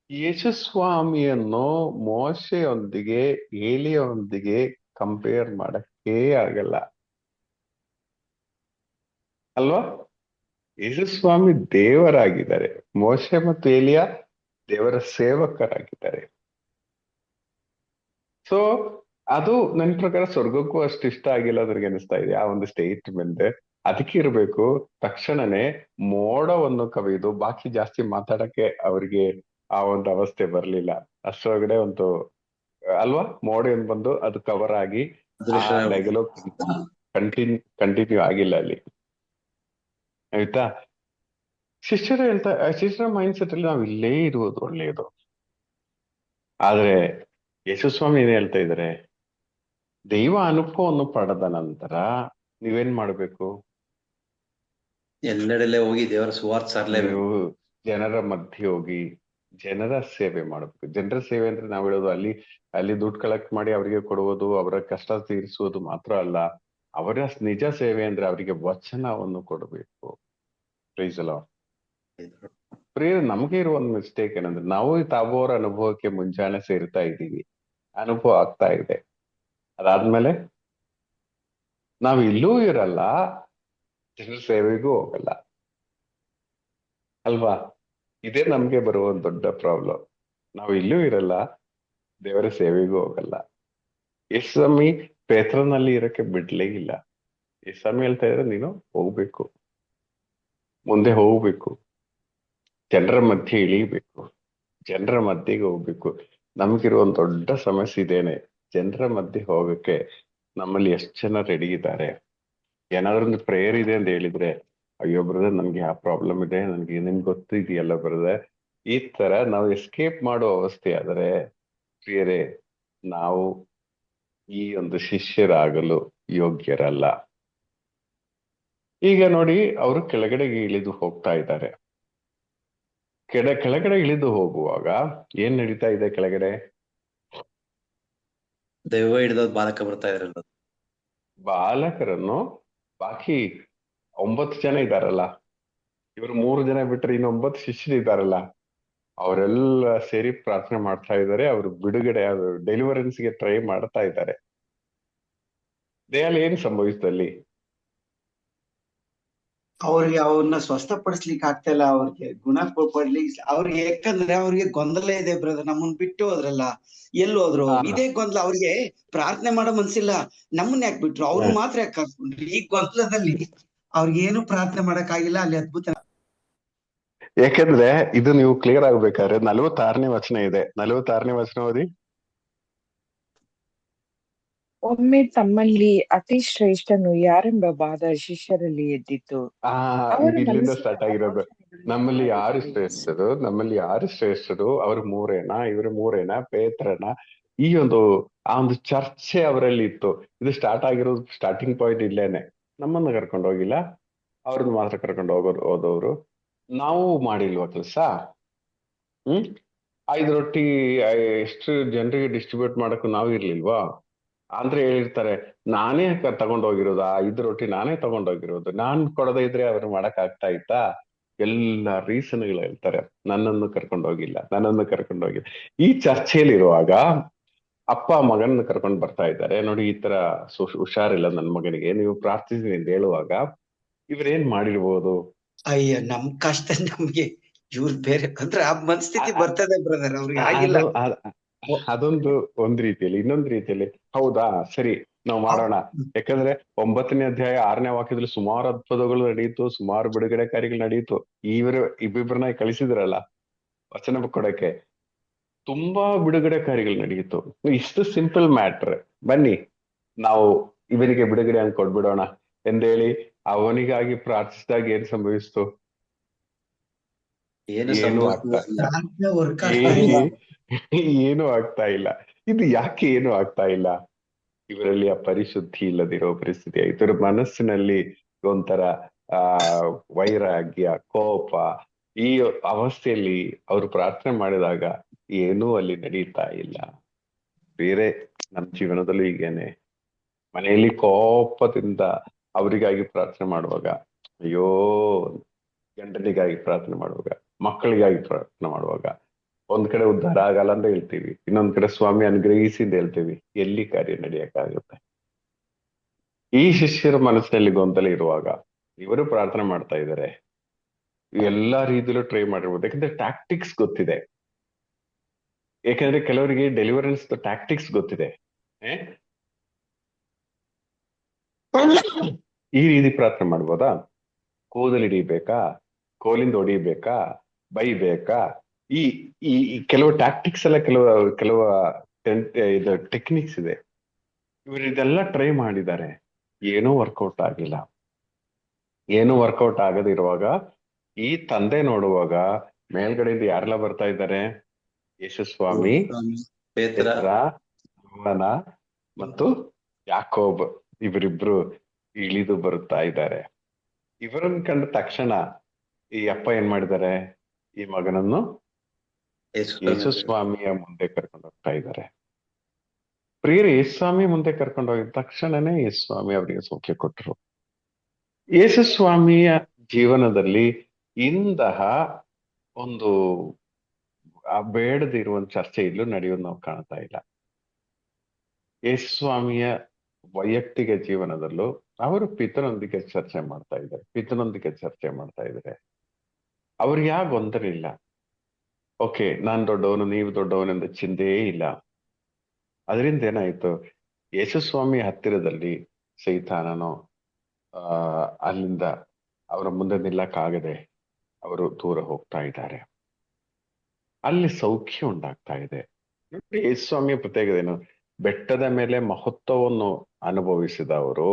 ಯೇಸುಸ್ವಾಮಿಯನ್ನು ಮೋಶೆಯೊಂದಿಗೆ, ಏಲಿಯೊಂದಿಗೆ ಕಂಪೇರ್ ಮಾಡಕ್ಕೇ ಆಗಲ್ಲ ಅಲ್ವಾ? ಯೇಸುಸ್ವಾಮಿ ದೇವರಾಗಿದ್ದಾರೆ, ಮೋಶೆ ಮತ್ತು ಏಲಿಯ ದೇವರ ಸೇವಕರಾಗಿದ್ದಾರೆ. ಸೊ ಅದು ನನ್ನ ಪ್ರಕಾರ ಸ್ವರ್ಗಕ್ಕೂ ಅಷ್ಟು ಇಷ್ಟ ಆಗಿಲ್ಲ ಅದ್ರಿಗೆ ಅನಿಸ್ತಾ ಇದೆ ಆ ಒಂದು ಸ್ಟೇಟ್ಮೆಂಟ್. ಅದಕ್ಕೆ ಇರ್ಬೇಕು ತಕ್ಷಣನೇ ಮೋಡವನ್ನು ಕವಿದು ಬಾಕಿ ಜಾಸ್ತಿ ಮಾತಾಡಕ್ಕೆ ಅವರಿಗೆ ಆ ಒಂದು ಅವಸ್ಥೆ ಬರ್ಲಿಲ್ಲ. ಅಷ್ಟರೊಳಗಡೆ ಒಂದು ಅಲ್ವಾ, ಮೋಡ ಏನ್ ಬಂದು ಅದು ಕವರ್ ಆಗಿ ಆ
ಅದೃಷ್ಟ.
ಡೈಲಾಗ್ ಕಂಟಿನ್ಯೂ ಆಗಿಲ್ಲ ಅಲ್ಲಿ. ಆಯ್ತಾ? ಶಿಷ್ಯರ ಮೈಂಡ್ ಸೆಟ್ ಅಲ್ಲಿ ನಾವು ಇಲ್ಲೇ ಇರುವುದು ಒಳ್ಳೆಯದು. ಆದ್ರೆ ಯೇಸುಸ್ವಾಮಿ ಏನ್ ಹೇಳ್ತಾ ಇದ್ದಾರೆ, ದೈವ ಅನುಭವವನ್ನು ಪಡೆದ ನಂತರ ನೀವೇನ್ ಮಾಡ್ಬೇಕು?
ಎಲ್ಲೆಡೆಲೆ ಹೋಗಿ ದೇವರ ಸುವಾರ್ತೆ ಸಾರಲೇಬೇಕು.
ನೀವು ಜನರ ಮಧ್ಯೆ ಹೋಗಿ ಜನರ ಸೇವೆ ಮಾಡ್ಬೇಕು. ಜನರ ಸೇವೆ ಅಂದ್ರೆ ನಾವ್ ಹೇಳೋದು ಅಲ್ಲಿ ದುಡ್ಡು ಕಲೆಕ್ಟ್ ಮಾಡಿ ಅವರಿಗೆ ಕೊಡುವುದು, ಅವರ ಕಷ್ಟ ತೀರಿಸುವುದು ಮಾತ್ರ ಅಲ್ಲ. ಅವರ ನಿಜ ಸೇವೆ ಅಂದ್ರೆ ಅವರಿಗೆ ವಚನವನ್ನು ಕೊಡಬೇಕು. Price the lord. ಪ್ರಿಯ, ನಮಗೆ ಇರುವ ಒಂದು ಮಿಸ್ಟೇಕ್ ಏನಂದ್ರೆ, ನಾವು ಈ ತಾಬೋರ ಅನುಭವಕ್ಕೆ ಮುಂಜಾನೆ ಸೇರ್ತಾ ಇದ್ದೀವಿ, ಅನುಭವ ಆಗ್ತಾ ಇದೆ. ಅದಾದ್ಮೇಲೆ ನಾವು ಇಲ್ಲೂ ಇರಲ್ಲ, ಜನರ ಸೇವೆಗೂ ಹೋಗಲ್ಲ ಅಲ್ವಾ? ಇದೇ ನಮ್ಗೆ ಬರುವ ಒಂದು ದೊಡ್ಡ ಪ್ರಾಬ್ಲಮ್. ನಾವು ಇಲ್ಲೂ ಇರಲ್ಲ, ದೇವರ ಸೇವೆಗೂ ಹೋಗಲ್ಲ. ಯೇಸುಸ್ವಾಮಿ ಪೇತ್ರನಲ್ಲಿ ಇರಕ್ಕೆ ಬಿಡ್ಲೇ ಇಲ್ಲ. ಯೇಸುಸ್ವಾಮಿ ಹೇಳ್ತಾ ಇದ್ರೆ, ನೀನು ಹೋಗ್ಬೇಕು, ಮುಂದೆ ಹೋಗ್ಬೇಕು, ಜನರ ಮಧ್ಯೆ ಇಳಿಬೇಕು, ಜನರ ಮಧ್ಯೆಗೆ ಹೋಗ್ಬೇಕು. ನಮ್ಗಿರುವ ಒಂದು ದೊಡ್ಡ ಸಮಸ್ಯೆ ಇದೇನೆ, ಜನರ ಮಧ್ಯೆ ಹೋಗಕ್ಕೆ ನಮ್ಮಲ್ಲಿ ಎಷ್ಟು ಜನ ರೆಡಿ ಇದ್ದಾರೆ? ಏನಾದ್ರೂ ಒಂದು ಪ್ರೇಯರ್ ಇದೆ ಅಂತ ಹೇಳಿದ್ರೆ, ಅಯ್ಯೋ ಬ್ರದರ್ ನನ್ಗೆ ಆ ಪ್ರಾಬ್ಲಮ್ ಇದೆ, ನನ್ಗೆ ನಿಮ್ಗೆ ಗೊತ್ತು ಇದೆಯಲ್ಲ ಬ್ರದರ್, ಈ ತರ ನಾವು ಎಸ್ಕೇಪ್ ಮಾಡೋ ಅವಸ್ಥೆ ಆದ್ರೆ ಪ್ರಿಯರೇ, ನಾವು ಈ ಒಂದು ಶಿಷ್ಯರಾಗಲು ಯೋಗ್ಯರಲ್ಲ. ಈಗ ನೋಡಿ, ಅವರು ಕೆಳಗಡೆಗೆ ಇಳಿದು ಹೋಗ್ತಾ ಇದ್ದಾರೆ. ಕೆಳಗಡೆ ಇಳಿದು ಹೋಗುವಾಗ ಏನ್ ನಡೀತಾ ಇದೆ ಕೆಳಗಡೆ?
ದೈವ ಹಿಡಿದ ಬಾಲಕ ಬರ್ತಾ ಇದ್ರಲ್ಲ.
ಬಾಲಕರನ್ನು ಬಾಕಿ 9 ಜನ ಇದಾರಲ್ಲ, ಇವರು 3 ಜನ ಬಿಟ್ರೆ ಇನ್ನು 9 ಶಿಷ್ಯರು ಇದಾರಲ್ಲ, ಅವರೆಲ್ಲ ಸೇರಿ ಪ್ರಾರ್ಥನೆ ಮಾಡ್ತಾ ಇದ್ದಾರೆ. ಅವರು ಬಿಡುಗಡೆ ಡೆಲಿವರೆನ್ಸ್ಗೆ ಟ್ರೈ ಮಾಡ್ತಾ ಇದ್ದಾರೆ. ದೇಹದಲ್ಲಿ ಏನ್ ಸಂಭವಿಸ್ತಲ್ಲಿ?
ಅವ್ರಿಗೆ ಅವ್ರನ್ನ ಸ್ವಸ್ಥಪಡಿಸ್ಲಿಕ್ಕೆ ಆಗ್ತಾ ಇಲ್ಲ, ಅವ್ರಿಗೆ ಗುಣ ಪಡ್ಲಿಕ್ಕೆ ಅವ್ರಿಗೆ. ಯಾಕಂದ್ರೆ ಅವ್ರಿಗೆ ಗೊಂದಲ ಇದೆ ಬ್ರದರ್, ನಮ್ಮನ್ ಬಿಟ್ಟು ಹೋದ್ರಲ್ಲ, ಎಲ್ಲಿ ಹೋದ್ರು?
ಹಾ.
ಇದೇ ಗೊಂದಲ ಅವ್ರಿಗೆ. ಪ್ರಾರ್ಥನೆ ಮಾಡೋ ಮನ್ಸಿಲ್ಲ, ನಮ್ಮನ್ನ ಯಾಕೆ ಬಿಟ್ರು, ಅವ್ರನ್ನ ಮಾತ್ರ ಯಾಕೆ ಕರ್ಕೊಂಡ್ರು? ಈ ಗೊಂದಲದಲ್ಲಿ ಅವ್ರಿಗೆ ಏನು ಪ್ರಾರ್ಥನೆ ಮಾಡಕ್ ಆಗಿಲ್ಲ. ಅಲ್ಲಿ ಅದ್ಭುತ.
ಯಾಕಂದ್ರೆ ಇದು ನೀವು ಕ್ಲಿಯರ್ ಆಗ್ಬೇಕಾದ್ರೆ 46ನೇ ವಚನ ಇದೆ. 46ನೇ ವಚನ ಓದಿ.
ಒಮ್ಮೆ ತಮ್ಮಲ್ಲಿ ಅತಿ ಶ್ರೇಷ್ಠನು ಯಾರೆಂಬ ವಾದ ಶಿಷ್ಯರಲ್ಲಿ ಎದ್ದಿತು. ಅವರು
ಇಲ್ಲಿಂದ
ಮನಸ್ಸಿನ
ಸ್ಟಾರ್ಟ್ ಆಗಿರೋದು. ನಮ್ಮಲ್ಲಿ ಯಾರು ಶ್ರೇಷ್ಠರು, ನಮ್ಮಲ್ಲಿ ಯಾರು ಶ್ರೇಷ್ಠರು, ಅವ್ರು 3 ಇವ್ರು 3 ಪೇತ್ರನ, ಈ ಆ ಒಂದು ಚರ್ಚೆ ಅವರಲ್ಲಿ ಇತ್ತು. ಇದು ಸ್ಟಾರ್ಟ್ ಆಗಿರೋದು, ಸ್ಟಾರ್ಟಿಂಗ್ ಪಾಯಿಂಟ್ ಇಲ್ಲೇನೆ. ನಮ್ಮನ್ನ ಕರ್ಕೊಂಡು ಹೋಗಿಲ್ಲ, ಅವ್ರದ್ದು ಮಾತ್ರ ಕರ್ಕೊಂಡು ಹೋದವ್ರು. ನಾವು ಮಾಡಿಲ್ವ ಕೆಲಸ? 5 ರೊಟ್ಟಿ ಎಷ್ಟು ಜನರಿಗೆ ಡಿಸ್ಟ್ರಿಬ್ಯೂಟ್ ಮಾಡಕ್ ನಾವು ಇರ್ಲಿಲ್ವಾ? ಅಂದ್ರೆ ಹೇಳಿರ್ತಾರೆ, ನಾನೇ ತಗೊಂಡೋಗಿರೋದು, ಆ 5 ರೊಟ್ಟಿ ನಾನೇ ತಗೊಂಡೋಗಿರೋದು, ನಾನ್ ಕೊಡದೇ ಇದ್ರೆ ಅವ್ರು ಮಾಡಕ್ ಆಗ್ತಾ ಇತ್ತಾ? ಎಲ್ಲ ರೀಸನ್ಗಳು ಹೇಳ್ತಾರೆ. ನನ್ನನ್ನು ಕರ್ಕೊಂಡೋಗಿಲ್ಲ, ನನ್ನನ್ನು ಕರ್ಕೊಂಡೋಗಿಲ್ಲ. ಈ ಚರ್ಚೆಯಲ್ಲಿರುವಾಗ ಅಪ್ಪ ಮಗನ ಕರ್ಕೊಂಡು ಬರ್ತಾ ಇದ್ದಾರೆ. ನೋಡಿ, ಈ ತರ ಹುಷಾರಿಲ್ಲ ನನ್ ಮಗನಿಗೆ, ನೀವು ಪ್ರಾರ್ಥಿಸಿ ಅಂತ ಹೇಳುವಾಗ ಇವ್ರೇನ್ ಮಾಡಿರ್ಬೋದು?
ಅಯ್ಯ, ನಮ್ ಕಷ್ಟ ನಮ್ಗೆ ಇವ್ರು ಬೇರೆ ಅಂದ್ರೆ ಆ ಮನಸ್ಥಿತಿ ಬರ್ತದೆ ಬ್ರದರ್, ಅವ್ರಿಗೆ ಆಗಿಲ್ಲ.
ಅದೊಂದು ಒಂದ್ ರೀತಿಯಲ್ಲಿ. ಇನ್ನೊಂದ್ ರೀತಿಯಲ್ಲಿ ಹೌದಾ, ಸರಿ ನಾವು ಮಾಡೋಣ. ಯಾಕಂದ್ರೆ 9ನೇ ಅಧ್ಯಾಯ 6ನೇ ವಾಕ್ಯದಲ್ಲಿ ಸುಮಾರು ಅದ್ಭುತಗಳು ನಡೆಯಿತು, ಸುಮಾರು ಬಿಡುಗಡೆ ಕಾರ್ಯಗಳು ನಡೆಯಿತು. ಇಬ್ಬಿಬ್ಬರನ್ನ ಕಳಿಸಿದ್ರಲ್ಲ ವಚನ ಕೊಡಕ್ಕೆ, ತುಂಬಾ ಬಿಡುಗಡೆ ಕಾರ್ಯಗಳು ನಡೆಯಿತು. ಇಷ್ಟು ಸಿಂಪಲ್ ಮ್ಯಾಟ್ರ್, ಬನ್ನಿ ನಾವು ಇವನಿಗೆ ಬಿಡುಗಡೆ ಅಂತ ಕೊಡ್ಬಿಡೋಣ ಎಂದೇಳಿ ಅವನಿಗಾಗಿ ಪ್ರಾರ್ಥಿಸಿದಾಗ ಏನ್ ಸಂಭವಿಸ್ತು? ಏನು ಆಗ್ತಾ ಇಲ್ಲ. ಇದು ಯಾಕೆ ಏನು ಆಗ್ತಾ ಇಲ್ಲ? ಇವರಲ್ಲಿ ಆ ಪರಿಶುದ್ಧಿ ಇಲ್ಲದಿರೋ ಪರಿಸ್ಥಿತಿ ಆಯ್ತು. ಇವ್ರ ಮನಸ್ಸಿನಲ್ಲಿ ಒಂಥರ ವೈರಾಗ್ಯ, ಕೋಪ, ಈ ಅವಸ್ಥೆಯಲ್ಲಿ ಅವ್ರು ಪ್ರಾರ್ಥನೆ ಮಾಡಿದಾಗ ಏನೂ ಅಲ್ಲಿ ನಡೀತಾ ಇಲ್ಲ. ಬೇರೆ ನಮ್ಮ ಜೀವನದಲ್ಲೂ ಹೀಗೇನೆ. ಮನೆಯಲ್ಲಿ ಕೋಪದಿಂದ ಅವರಿಗಾಗಿ ಪ್ರಾರ್ಥನೆ ಮಾಡುವಾಗ, ಅಯ್ಯೋ, ಗಂಡನಿಗಾಗಿ ಪ್ರಾರ್ಥನೆ ಮಾಡುವಾಗ, ಮಕ್ಕಳಿಗಾಗಿ ಪ್ರಾರ್ಥನೆ ಮಾಡುವಾಗ ಒಂದ್ ಕಡೆ ಉದ್ಧಾರ ಆಗಲ್ಲ ಅಂತ ಹೇಳ್ತೀವಿ, ಇನ್ನೊಂದ್ ಕಡೆ ಸ್ವಾಮಿ ಅನುಗ್ರಹಿಸಿ ಅಂತ ಹೇಳ್ತೀವಿ. ಎಲ್ಲಿ ಕಾರ್ಯ ನಡೆಯಕ್ಕಾಗುತ್ತೆ? ಈ ಶಿಷ್ಯರ ಮನಸ್ಸಿನಲ್ಲಿ ಗೊಂದಲ ಇರುವಾಗ ಇವರು ಪ್ರಾರ್ಥನೆ ಮಾಡ್ತಾ ಇದ್ದಾರೆ. ಎಲ್ಲಾ ರೀತಿಯಲ್ಲೂ ಟ್ರೈ ಮಾಡಿರ್ಬೋದು, ಯಾಕಂದ್ರೆ ಟ್ಯಾಕ್ಟಿಕ್ಸ್ ಗೊತ್ತಿದೆ. ಯಾಕಂದ್ರೆ ಕೆಲವರಿಗೆ ಡೆಲಿವರೆನ್ಸ್ ಟ್ಯಾಕ್ಟಿಕ್ಸ್ ಗೊತ್ತಿದೆ. ಈ ರೀತಿ ಪ್ರಾರ್ಥನೆ ಮಾಡ್ಬೋದಾ? ಕೂದಲು ಹಿಡಿಬೇಕಾ, ಕೋಲಿಂದ ಹೊಡಿಬೇಕಾ, ಬೈಬೇಕಾ? ಈ ಈ ಕೆಲವು ಟ್ಯಾಕ್ಟಿಕ್ಸ್ ಎಲ್ಲ ಕೆಲವು ಇದು ಟೆಕ್ನಿಕ್ಸ್ ಇದೆ. ಇವರು ಇದೆಲ್ಲ ಟ್ರೈ ಮಾಡಿದ್ದಾರೆ, ಏನೂ ವರ್ಕೌಟ್ ಆಗಿಲ್ಲ. ಏನೂ ವರ್ಕೌಟ್ ಆಗದಿರುವಾಗ ಈ ತಂದೆ ನೋಡುವಾಗ ಮೇಲ್ಗಡೆಯಿಂದ ಯಾರೆಲ್ಲ ಬರ್ತಾ ಇದ್ದಾರೆ? ಯೇಸುಸ್ವಾಮಿ, ಪೇತ್ರ, ಯೋಹಾನ ಮತ್ತು ಯಾಕೋಬ್, ಇವರಿಬ್ರು ಇಳಿದು ಬರುತ್ತಾ ಇದ್ದಾರೆ. ಇವರನ್ನ ಕಂಡ ತಕ್ಷಣ ಈ ಅಪ್ಪ ಏನ್ ಮಾಡಿದ್ದಾರೆ? ಈ ಮಗನನ್ನು ಯೇಸುಸ್ವಾಮಿಯ ಮುಂದೆ ಕರ್ಕೊಂಡು ಹೋಗ್ತಾ ಇದ್ದಾರೆ. ಪ್ರಿಯರು, ಯೇಸುಸ್ವಾಮಿ ಮುಂದೆ ಕರ್ಕೊಂಡು ಹೋಗಿದ ತಕ್ಷಣನೇ ಯೇಸುಸ್ವಾಮಿ ಅವರಿಗೆ ಸೌಖ್ಯ ಕೊಟ್ಟರು. ಯೇಸುಸ್ವಾಮಿಯ ಜೀವನದಲ್ಲಿ ಇಂತಹ ಒಂದು ಬೇಡದಿರುವಂತ ಚರ್ಚೆ ಇಲ್ಲೂ ನಡೆಯೋದು ನಾವು ಕಾಣ್ತಾ ಇಲ್ಲ. ಯೇಸುಸ್ವಾಮಿಯ ವೈಯಕ್ತಿಕ ಜೀವನದಲ್ಲೂ ಅವರು ಪಿತನೊಂದಿಗೆ ಚರ್ಚೆ ಮಾಡ್ತಾ ಇದ್ದಾರೆ. ಅವ್ರಿಗೆ ಯಾವ ಗೊಂದಲ ಇಲ್ಲ. ಓಕೆ, ನಾನ್ ದೊಡ್ಡವನು, ನೀವು ದೊಡ್ಡವನೆಂದು ಚಿಂತೆಯೇ ಇಲ್ಲ. ಅದರಿಂದ ಏನಾಯ್ತು? ಯೇಸುಸ್ವಾಮಿ ಹತ್ತಿರದಲ್ಲಿ ಸೈತಾನನು ಅಲ್ಲಿಂದ ಅವರ ಮುಂದೆ ನಿಲ್ಲಕ್ಕಾಗದೆ ಅವರು ದೂರ ಹೋಗ್ತಾ ಇದ್ದಾರೆ. ಅಲ್ಲಿ ಸೌಖ್ಯ ಉಂಟಾಗ್ತಾ ಇದೆ. ಯೇಸುಸ್ವಾಮಿಯ ಪ್ರತ್ಯೇಕತೆ ಏನು? ಬೆಟ್ಟದ ಮೇಲೆ ಮಹತ್ವವನ್ನು ಅನುಭವಿಸಿದ ಅವರು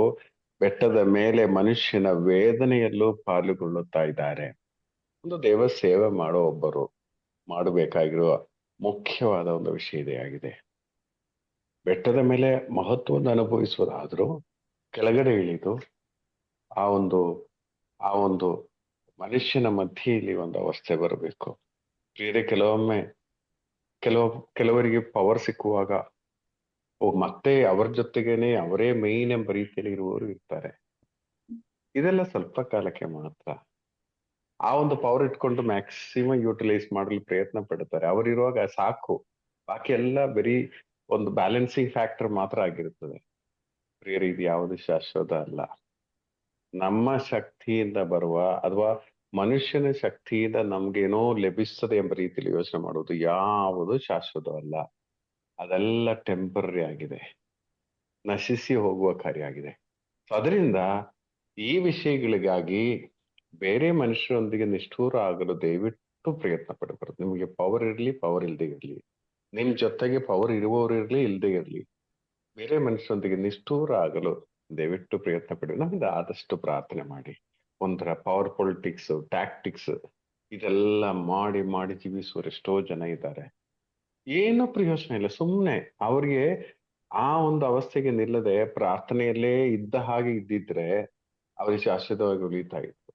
ಬೆಟ್ಟದ ಮೇಲೆ ಮನುಷ್ಯನ ವೇದನೆಯಲ್ಲೂ ಪಾಲ್ಗೊಳ್ಳುತ್ತಾ ಇದ್ದಾರೆ. ಒಂದು ದೇವ ಸೇವೆ ಮಾಡೋ ಒಬ್ಬರು ಮಾಡಬೇಕಾಗಿರುವ ಮುಖ್ಯವಾದ ಒಂದು ವಿಷಯ ಇದಾಗಿದೆ. ಬೆಟ್ಟದ ಮೇಲೆ ಮಹತ್ವವನ್ನು ಅನುಭವಿಸುವುದಾದ್ರೂ ಕೆಳಗಡೆ ಇಳಿದು ಆ ಒಂದು ಮನುಷ್ಯನ ಮಧ್ಯೆಯಲ್ಲಿ ಒಂದು ಅವಸ್ಥೆ ಬರಬೇಕು. ಬೇರೆ ಕೆಲವರಿಗೆ ಪವರ್ ಸಿಕ್ಕುವಾಗ ಮತ್ತೆ ಅವರ ಜೊತೆಗೇನೆ ಅವರೇ ಮೈನ್ ಎಂಬ ರೀತಿಯಲ್ಲಿ ಇರುವವರು ಇರ್ತಾರೆ. ಇದೆಲ್ಲ ಸ್ವಲ್ಪ ಕಾಲಕ್ಕೆ ಮಾತ್ರ. ಆ ಒಂದು ಪವರ್ ಇಟ್ಕೊಂಡು ಮ್ಯಾಕ್ಸಿಮಮ್ ಯೂಟಿಲೈಸ್ ಮಾಡಲು ಪ್ರಯತ್ನ ಪಡ್ತಾರೆ. ಅವರಿರುವಾಗ ಸಾಕು, ಬಾಕಿ ಎಲ್ಲ ಬರೀ ಒಂದು ಬ್ಯಾಲೆನ್ಸಿಂಗ್ ಫ್ಯಾಕ್ಟರ್ ಮಾತ್ರ ಆಗಿರುತ್ತದೆ. ಪ್ರಿಯರು, ಇದು ಯಾವುದು ಶಾಶ್ವತ ಅಲ್ಲ. ನಮ್ಮ ಶಕ್ತಿಯಿಂದ ಬರುವ ಅಥವಾ ಮನುಷ್ಯನ ಶಕ್ತಿಯಿಂದ ನಮ್ಗೇನೋ ಲಭಿಸ್ತದೆ ಎಂಬ ರೀತಿಯಲ್ಲಿ ಯೋಚನೆ ಮಾಡುವುದು ಯಾವುದು ಶಾಶ್ವತವಲ್ಲ. ಅದೆಲ್ಲ ಟೆಂಪರರಿ ಆಗಿದೆ, ನಶಿಸಿ ಹೋಗುವ ಕಾರ್ಯ ಆಗಿದೆ. ಅದರಿಂದ ಈ ವಿಷಯಗಳಿಗಾಗಿ ಬೇರೆ ಮನುಷ್ಯರೊಂದಿಗೆ ನಿಷ್ಠೂರ ಆಗಲು ದಯವಿಟ್ಟು ಪ್ರಯತ್ನ ಪಡಬಾರದು. ನಿಮಗೆ ಪವರ್ ಇರ್ಲಿ, ಪವರ್ ಇಲ್ದೇ ಇರ್ಲಿ, ನಿಮ್ ಜೊತೆಗೆ ಪವರ್ ಇರುವವರು ಇರ್ಲಿ, ಇಲ್ದೇ ಇರ್ಲಿ, ಬೇರೆ ಮನುಷ್ಯರೊಂದಿಗೆ ನಿಷ್ಠೂರ ಆಗಲು ದಯವಿಟ್ಟು ಪ್ರಯತ್ನ ಪಡಿ. ನಮ್ಮಿಂದ ಆದಷ್ಟು ಪ್ರಾರ್ಥನೆ ಮಾಡಿ. ಒಂಥರ ಪವರ್ ಪೊಲಿಟಿಕ್ಸ್, ಟ್ಯಾಕ್ಟಿಕ್ಸ್ ಇದೆಲ್ಲ ಮಾಡಿ ಮಾಡಿ ಜೀವಿಸುವರು ಎಷ್ಟೋ ಜನ ಇದ್ದಾರೆ. ಏನು ಪ್ರಯೋಜನ ಇಲ್ಲ. ಸುಮ್ನೆ ಅವ್ರಿಗೆ ಆ ಒಂದು ಅವಸ್ಥೆಗೆ ನಿಲ್ಲದೆ ಪ್ರಾರ್ಥನೆಯಲ್ಲೇ ಇದ್ದ ಹಾಗೆ ಇದ್ದಿದ್ರೆ ಅವ್ರಿಗೆ ಶಾಶ್ವತವಾಗಿ ಉಳಿತಾ ಇತ್ತು.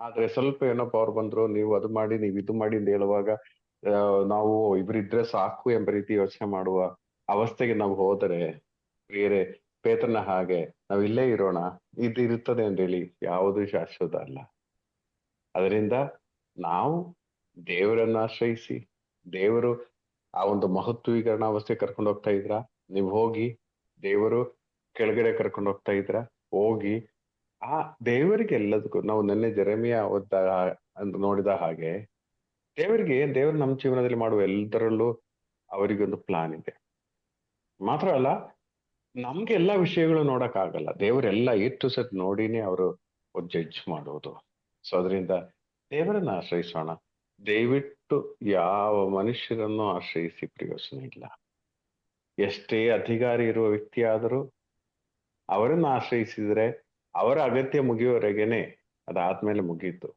ಆದ್ರೆ ಸ್ವಲ್ಪ ಏನೋ ಪವರ್ ಬಂದ್ರು, ನೀವು ಅದು ಮಾಡಿ, ನೀವು ಇದು ಮಾಡಿ ಅಂತ ಹೇಳುವಾಗ ನಾವು ಇಬ್ಬರಿದ್ರೆ ಸಾಕು ಎಂಬ ರೀತಿ ಯೋಚನೆ ಮಾಡುವ ಅವಸ್ಥೆಗೆ ನಾವು ಹೋದರೆ ಪ್ರಿಯರೇ, ಪೇತ್ರನ ಹಾಗೆ ನಾವು ಇಲ್ಲೇ ಇರೋಣ, ಇದು ಇರುತ್ತದೆ ಅಂತೇಳಿ ಯಾವುದು ಶಾಶ್ವತ ಅಲ್ಲ. ಅದರಿಂದ ನಾವು ದೇವರನ್ನ ಆಶ್ರಯಿಸಿ, ದೇವರು ಆ ಒಂದು ಮಹತ್ವೀಕರಣ ಅವಸ್ಥೆ ಕರ್ಕೊಂಡು ಹೋಗ್ತಾ ಇದ್ರ, ನೀವು ಹೋಗಿ. ದೇವರು ಕೆಳಗಡೆ ಕರ್ಕೊಂಡು ಹೋಗ್ತಾ ಇದ್ರ, ಹೋಗಿ. ಆ ದೇವರಿಗೆ ಎಲ್ಲದಕ್ಕೂ ನಾವು ನೆನ್ನೆ ಜೆರೆಮಿಯ ನೋಡಿದ ಹಾಗೆ ದೇವರು ನಮ್ಮ ಜೀವನದಲ್ಲಿ ಮಾಡುವ ಎಲ್ಲದರಲ್ಲೂ ಅವರಿಗೊಂದು ಪ್ಲಾನ್ ಇದೆ. ಮಾತ್ರ ಅಲ್ಲ, ನಮ್ಗೆ ಎಲ್ಲಾ ವಿಷಯಗಳು ನೋಡಕ್ ಆಗಲ್ಲ. ದೇವರೆಲ್ಲ ಇಟ್ಟು ಸತ್ ನೋಡಿನೇ ಅವರು ಜಡ್ಜ್ ಮಾಡೋದು. ಸೊ ಅದರಿಂದ ದೇವರನ್ನ ಆಶ್ರಯಿಸೋಣ. ದಯವಿಟ್ಟು ಯಾವ ಮನುಷ್ಯರನ್ನು ಆಶ್ರಯಿಸಿ ಪ್ರಯೋಜನ ಇಲ್ಲ. ಎಷ್ಟೇ ಅಧಿಕಾರಿ ಇರುವ ವ್ಯಕ್ತಿ ಆದರೂ ಅವರನ್ನು ಆಶ್ರಯಿಸಿದ್ರೆ ಅವರ ಅಗತ್ಯ ಮುಗಿಯುವವರೆಗೇನೆ ಅದಾದ್ಮೇಲೆ ಮುಗೀತು.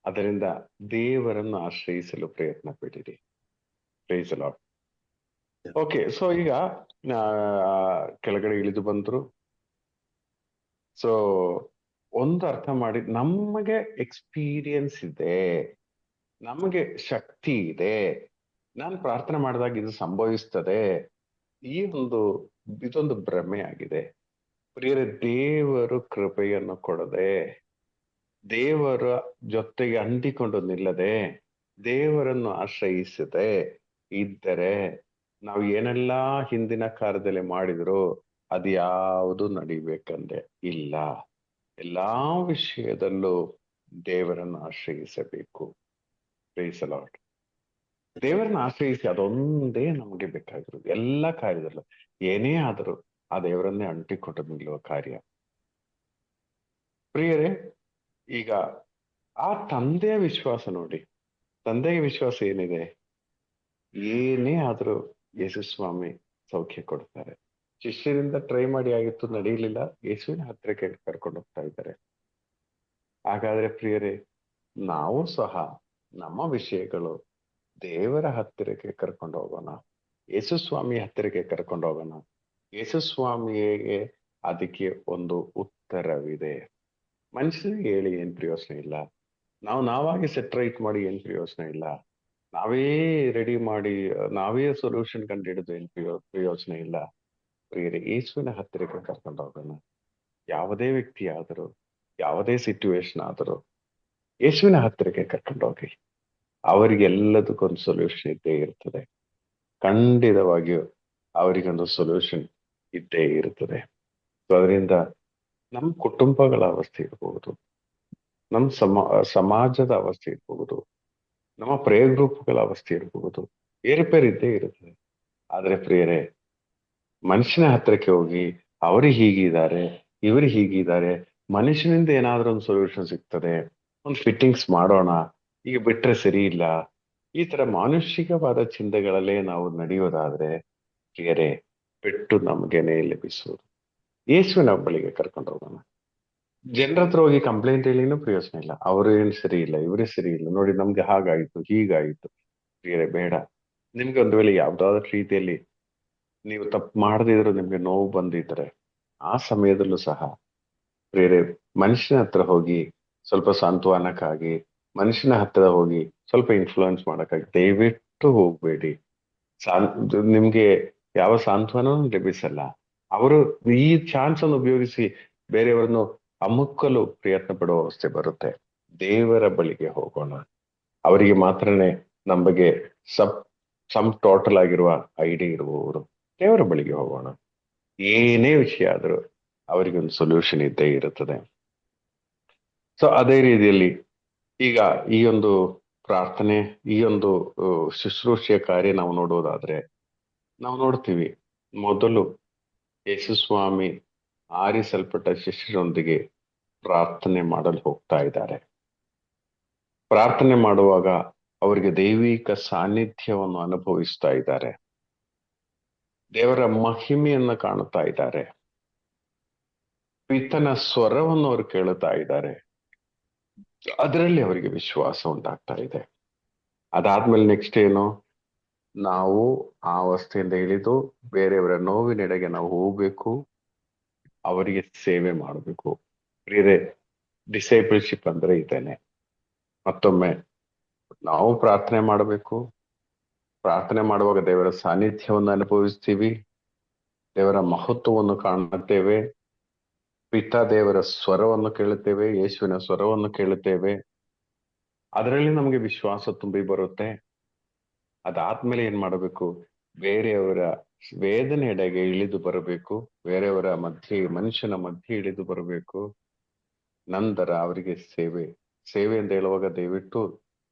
ಅದರಿಂದ ದೇವರನ್ನು ಆಶ್ರಯಿಸಲು ಪ್ರಯತ್ನ ಪಡಿರಿ. Praise the lord. Okay, so ಈಗ ಕೆಳಗಡೆ ಇಳಿದು ಬಂದ್ರು. ಸೊ ಒಂದು ಅರ್ಥ ಮಾಡಿ, ನಮಗೆ ಎಕ್ಸ್ಪೀರಿಯನ್ಸ್ ಇದೆ, ನಮಗೆ ಶಕ್ತಿ ಇದೆ, ನಾನು ಪ್ರಾರ್ಥನೆ ಮಾಡಿದಾಗ ಇದು ಸಂಭವಿಸ್ತದೆ, ಇದೊಂದು ಭ್ರಮೆ ಆಗಿದೆ ಪ್ರಿಯರೇ. ದೇವರು ಕೃಪೆಯನ್ನು ಕೊಡದೆ, ದೇವರ ಜೊತೆಗೆ ಅಂಟಿಕೊಂಡು ನಿಲ್ಲದೆ, ದೇವರನ್ನು ಆಶ್ರಯಿಸದೆ ಇದ್ದರೆ ನಾವು ಏನೆಲ್ಲಾ ಹಿಂದಿನ ಕಾಲದಲ್ಲಿ ಮಾಡಿದ್ರು ಅದ್ಯಾವುದು ನಡಿಬೇಕಂದ್ರೆ ಇಲ್ಲ. ಎಲ್ಲಾ ವಿಷಯದಲ್ಲೂ ದೇವರನ್ನು ಆಶ್ರಯಿಸಬೇಕು. Price the lord. ದೇವರನ್ನ ಆಶ್ರಯಿಸಿ ಅದೊಂದೇ ನಮಗೆ ಬೇಕಾಗಿರೋದು. ಎಲ್ಲ ಕಾರ್ಯದಲ್ಲೂ ಏನೇ ಆದರೂ ಆ ದೇವರನ್ನೇ ಅಂಟಿಕೊಂಡು ನಿಲ್ಲುವ ಕಾರ್ಯ. ಪ್ರಿಯರೇ, ಈಗ ಆ ತಂದೆಯ ವಿಶ್ವಾಸ ನೋಡಿ. ತಂದೆಯ ವಿಶ್ವಾಸ ಏನಿದೆ, ಏನೇ ಆದ್ರೂ ಯೇಸು ಸ್ವಾಮಿ ಸೌಖ್ಯ ಕೊಡ್ತಾರೆ. ಶಿಷ್ಯರಿಂದ ಟ್ರೈ ಮಾಡಿ ಆಗಿತ್ತು, ನಡೆಯಲಿಲ್ಲ, ಯೇಸುವಿನ ಹತ್ತಿರಕ್ಕೆ ಕರ್ಕೊಂಡು ಹೋಗ್ತಾ ಇದ್ದಾರೆ. ಹಾಗಾದ್ರೆ ಪ್ರಿಯರೇ, ನಾವು ಸಹ ನಮ್ಮ ವಿಷಯಗಳು ದೇವರ ಹತ್ತಿರಕ್ಕೆ ಕರ್ಕೊಂಡು ಹೋಗೋಣ. ಯೇಸು ಸ್ವಾಮಿ ಹತ್ತಿರಕ್ಕೆ ಕರ್ಕೊಂಡು ಹೋಗೋಣ. ಯೇಸು ಸ್ವಾಮಿಗೆ ಅದಕ್ಕೆ ಒಂದು ಉತ್ತರವಿದೆ. ಮನುಷ್ಯನಿಗೆ ಹೇಳಿ ಏನ್ ಪ್ರಯೋಜನ ಇಲ್ಲ. ನಾವಾಗಿ ಸೆಟ್ರೈಟ್ ಮಾಡಿ ಏನ್ ಪ್ರಯೋಜನ ಇಲ್ಲ. ನಾವೇ ರೆಡಿ ಮಾಡಿ ನಾವೇ ಸೊಲ್ಯೂಷನ್ ಕಂಡುಹಿಡಿದು ಏನ್ ಪ್ರಯೋಜನ ಇಲ್ಲ. ಪ್ರಿಯರೇ, ಯೇಸುವಿನ ಹತ್ತಿರಕ್ಕೆ ಕರ್ಕೊಂಡು ಹೋಗೋಣ. ಯಾವುದೇ ವ್ಯಕ್ತಿ ಆದರೂ, ಯಾವುದೇ ಸಿಚುವೇಶನ್ ಆದರೂ ಯೇಸುವಿನ ಹತ್ತಿರಕ್ಕೆ ಕರ್ಕೊಂಡು ಹೋಗಿ. ಅವರಿಗೆಲ್ಲದಕ್ಕೊಂದು ಸೊಲ್ಯೂಷನ್ ಇದ್ದೇ ಇರ್ತದೆ. ಖಂಡಿತವಾಗಿಯೂ ಅವರಿಗೊಂದು ಸೊಲ್ಯೂಷನ್ ಇದ್ದೇ ಇರ್ತದೆ. ಸೊ ಅದರಿಂದ ನಮ್ಮ ಕುಟುಂಬಗಳ ಅವಸ್ಥೆ ಇರಬಹುದು, ನಮ್ಮ ಸಮಾಜದ ಅವಸ್ಥೆ ಇರಬಹುದು, ನಮ್ಮ ಪ್ರೇಯರ್ ಗ್ರೂಪ್ಗಳ ಅವಸ್ಥೆ ಇರಬಹುದು, ಏರುಪೇರು ಇದ್ದೇ ಇರುತ್ತದೆ. ಆದ್ರೆ ಪ್ರಿಯರೇ, ಮನುಷ್ಯನ ಹತ್ರಕ್ಕೆ ಹೋಗಿ ಅವರು ಹೀಗಿದ್ದಾರೆ, ಇವರು ಹೀಗಿದ್ದಾರೆ, ಮನುಷ್ಯನಿಂದ ಏನಾದ್ರೂ ಒಂದು ಸೊಲ್ಯೂಷನ್ ಸಿಗ್ತದೆ, ಒಂದು ಫಿಟ್ಟಿಂಗ್ಸ್ ಮಾಡೋಣ, ಈಗ ಬಿಟ್ರೆ ಸರಿ ಇಲ್ಲ, ಈ ತರ ಮಾನುಷಿಕವಾದ ಚಿಂತೆಗಳಲ್ಲೇ ನಾವು ನಡೆಯೋದಾದ್ರೆ ಪ್ರಿಯರೇ, ಪೆಟ್ಟು ನಮಗೇನೆ ಲಭಿಸುವುದು. ಯೇಸುವಿನ ಬಳಿಗೆ ಕರ್ಕೊಂಡು ಹೋಗೋಣ. ಜನರ ಹತ್ರ ಹೋಗಿ ಕಂಪ್ಲೇಂಟ್ ಹೇಳಿನೂ ಪ್ರಯೋಜನ ಇಲ್ಲ. ಅವರು ಏನು ಸರಿ ಇಲ್ಲ, ಇವರೇ ಸರಿ ಇಲ್ಲ, ನೋಡಿ ನಮ್ಗೆ ಹಾಗಾಯ್ತು ಹೀಗಾಯ್ತು. ಪ್ರಿಯರೇ, ಬೇಡ. ನಿಮ್ಗೆ ಒಂದು ವೇಳೆ ಯಾವ್ದಾದ್ರು ರೀತಿಯಲ್ಲಿ ನೀವು ತಪ್ಪು ಮಾಡದಿದ್ರು, ನಿಮ್ಗೆ ನೋವು ಬಂದಿದ್ರೆ, ಆ ಸಮಯದಲ್ಲೂ ಸಹ ಪ್ರಿಯರೇ, ಮನುಷ್ಯನ ಹತ್ರ ಹೋಗಿ ಸ್ವಲ್ಪ ಸಾಂತ್ವನಕ್ಕಾಗಿ, ಮನುಷ್ಯನ ಹತ್ರ ಹೋಗಿ ಸ್ವಲ್ಪ ಇನ್ಫ್ಲೂಯೆನ್ಸ್ ಮಾಡಕ್ಕಾಗಿ ದಯವಿಟ್ಟು ಹೋಗ್ಬೇಡಿ. ನಿಮ್ಗೆ ಯಾವ ಸಾಂತ್ವನೂ ಲಭಿಸಲ್ಲ. ಅವರು ಈ ಚಾನ್ಸ್ ಅನ್ನು ಉಪಯೋಗಿಸಿ ಬೇರೆಯವರನ್ನು ಅಮುಕ್ಕಲು ಪ್ರಯತ್ನ ಪಡುವ ಅವಸ್ಥೆ ಬರುತ್ತೆ. ದೇವರ ಬಳಿಗೆ ಹೋಗೋಣ. ಅವರಿಗೆ ಮಾತ್ರನೇ ನಮ್ಮ ಬಗ್ಗೆ ಸಮ್ ಟೋಟಲ್ ಆಗಿರುವ ಐಡಿಯಾ ಇರುವವರು. ದೇವರ ಬಳಿಗೆ ಹೋಗೋಣ. ಏನೇ ವಿಷಯ ಆದ್ರೂ ಅವರಿಗೊಂದು ಸೊಲ್ಯೂಷನ್ ಇದ್ದೇ ಇರುತ್ತದೆ. ಸೊ ಅದೇ ರೀತಿಯಲ್ಲಿ ಈಗ ಈ ಒಂದು ಪ್ರಾರ್ಥನೆ, ಈ ಒಂದು ಶುಶ್ರೂಷೆಯ ಕಾರ್ಯ ನಾವು ನೋಡೋದಾದ್ರೆ ನಾವು ನೋಡ್ತೀವಿ, ಮೊದಲು ಯೇಸು ಸ್ವಾಮಿ ಆರಿಸಲ್ಪಟ್ಟ ಶಿಷ್ಯರೊಂದಿಗೆ ಪ್ರಾರ್ಥನೆ ಮಾಡಲು ಹೋಗ್ತಾ ಇದ್ದಾರೆ. ಪ್ರಾರ್ಥನೆ ಮಾಡುವಾಗ ಅವರಿಗೆ ದೈವಿಕ ಸಾನ್ನಿಧ್ಯವನ್ನು ಅನುಭವಿಸ್ತಾ ಇದ್ದಾರೆ. ದೇವರ ಮಹಿಮೆಯನ್ನ ಕಾಣುತ್ತಾ ಇದ್ದಾರೆ. ಪಿತನ ಸ್ವರವನ್ನು ಅವರು ಕೇಳುತ್ತಾ ಇದ್ದಾರೆ. ಅದರಲ್ಲಿ ಅವರಿಗೆ ವಿಶ್ವಾಸ ಉಂಟಾಗ್ತಾ ಇದೆ. ಅದಾದ್ಮೇಲೆ ನೆಕ್ಸ್ಟ್ ಏನು, ನಾವು ಆ ಅವಸ್ಥೆಯಿಂದ ಇಳಿದು ಬೇರೆಯವರ ನೋವಿನೆಡೆಗೆ ನಾವು ಹೋಗ್ಬೇಕು, ಅವರಿಗೆ ಸೇವೆ ಮಾಡಬೇಕು. ಪ್ರಿಯರೇ, ಡಿಸೈಬಲ್ಶಿಪ್ ಅಂದ್ರೆ ಇದೇನೆ. ಮತ್ತೊಮ್ಮೆ ನಾವು ಪ್ರಾರ್ಥನೆ ಮಾಡಬೇಕು. ಪ್ರಾರ್ಥನೆ ಮಾಡುವಾಗ ದೇವರ ಸಾನ್ನಿಧ್ಯವನ್ನು ಅನುಭವಿಸ್ತೀವಿ, ದೇವರ ಮಹತ್ವವನ್ನು ಕಾಣುತ್ತೇವೆ, ಪಿತಾ ದೇವರ ಸ್ವರವನ್ನು ಕೇಳುತ್ತೇವೆ, ಯೇಸುವಿನ ಸ್ವರವನ್ನು ಕೇಳುತ್ತೇವೆ. ಅದರಲ್ಲಿ ನಮಗೆ ವಿಶ್ವಾಸ ತುಂಬಿ ಬರುತ್ತೆ. ಅದಾದ್ಮೇಲೆ ಏನ್ ಮಾಡಬೇಕು? ಬೇರೆಯವರ ವೇದನೆಯೆಡೆಗೆ ಇಳಿದು ಬರಬೇಕು, ಬೇರೆಯವರ ಮನುಷ್ಯನ ಮಧ್ಯೆ ಇಳಿದು ಬರಬೇಕು. ನಂತರ ಅವರಿಗೆ ಸೇವೆ ಅಂತ ಹೇಳುವಾಗ ದಯವಿಟ್ಟು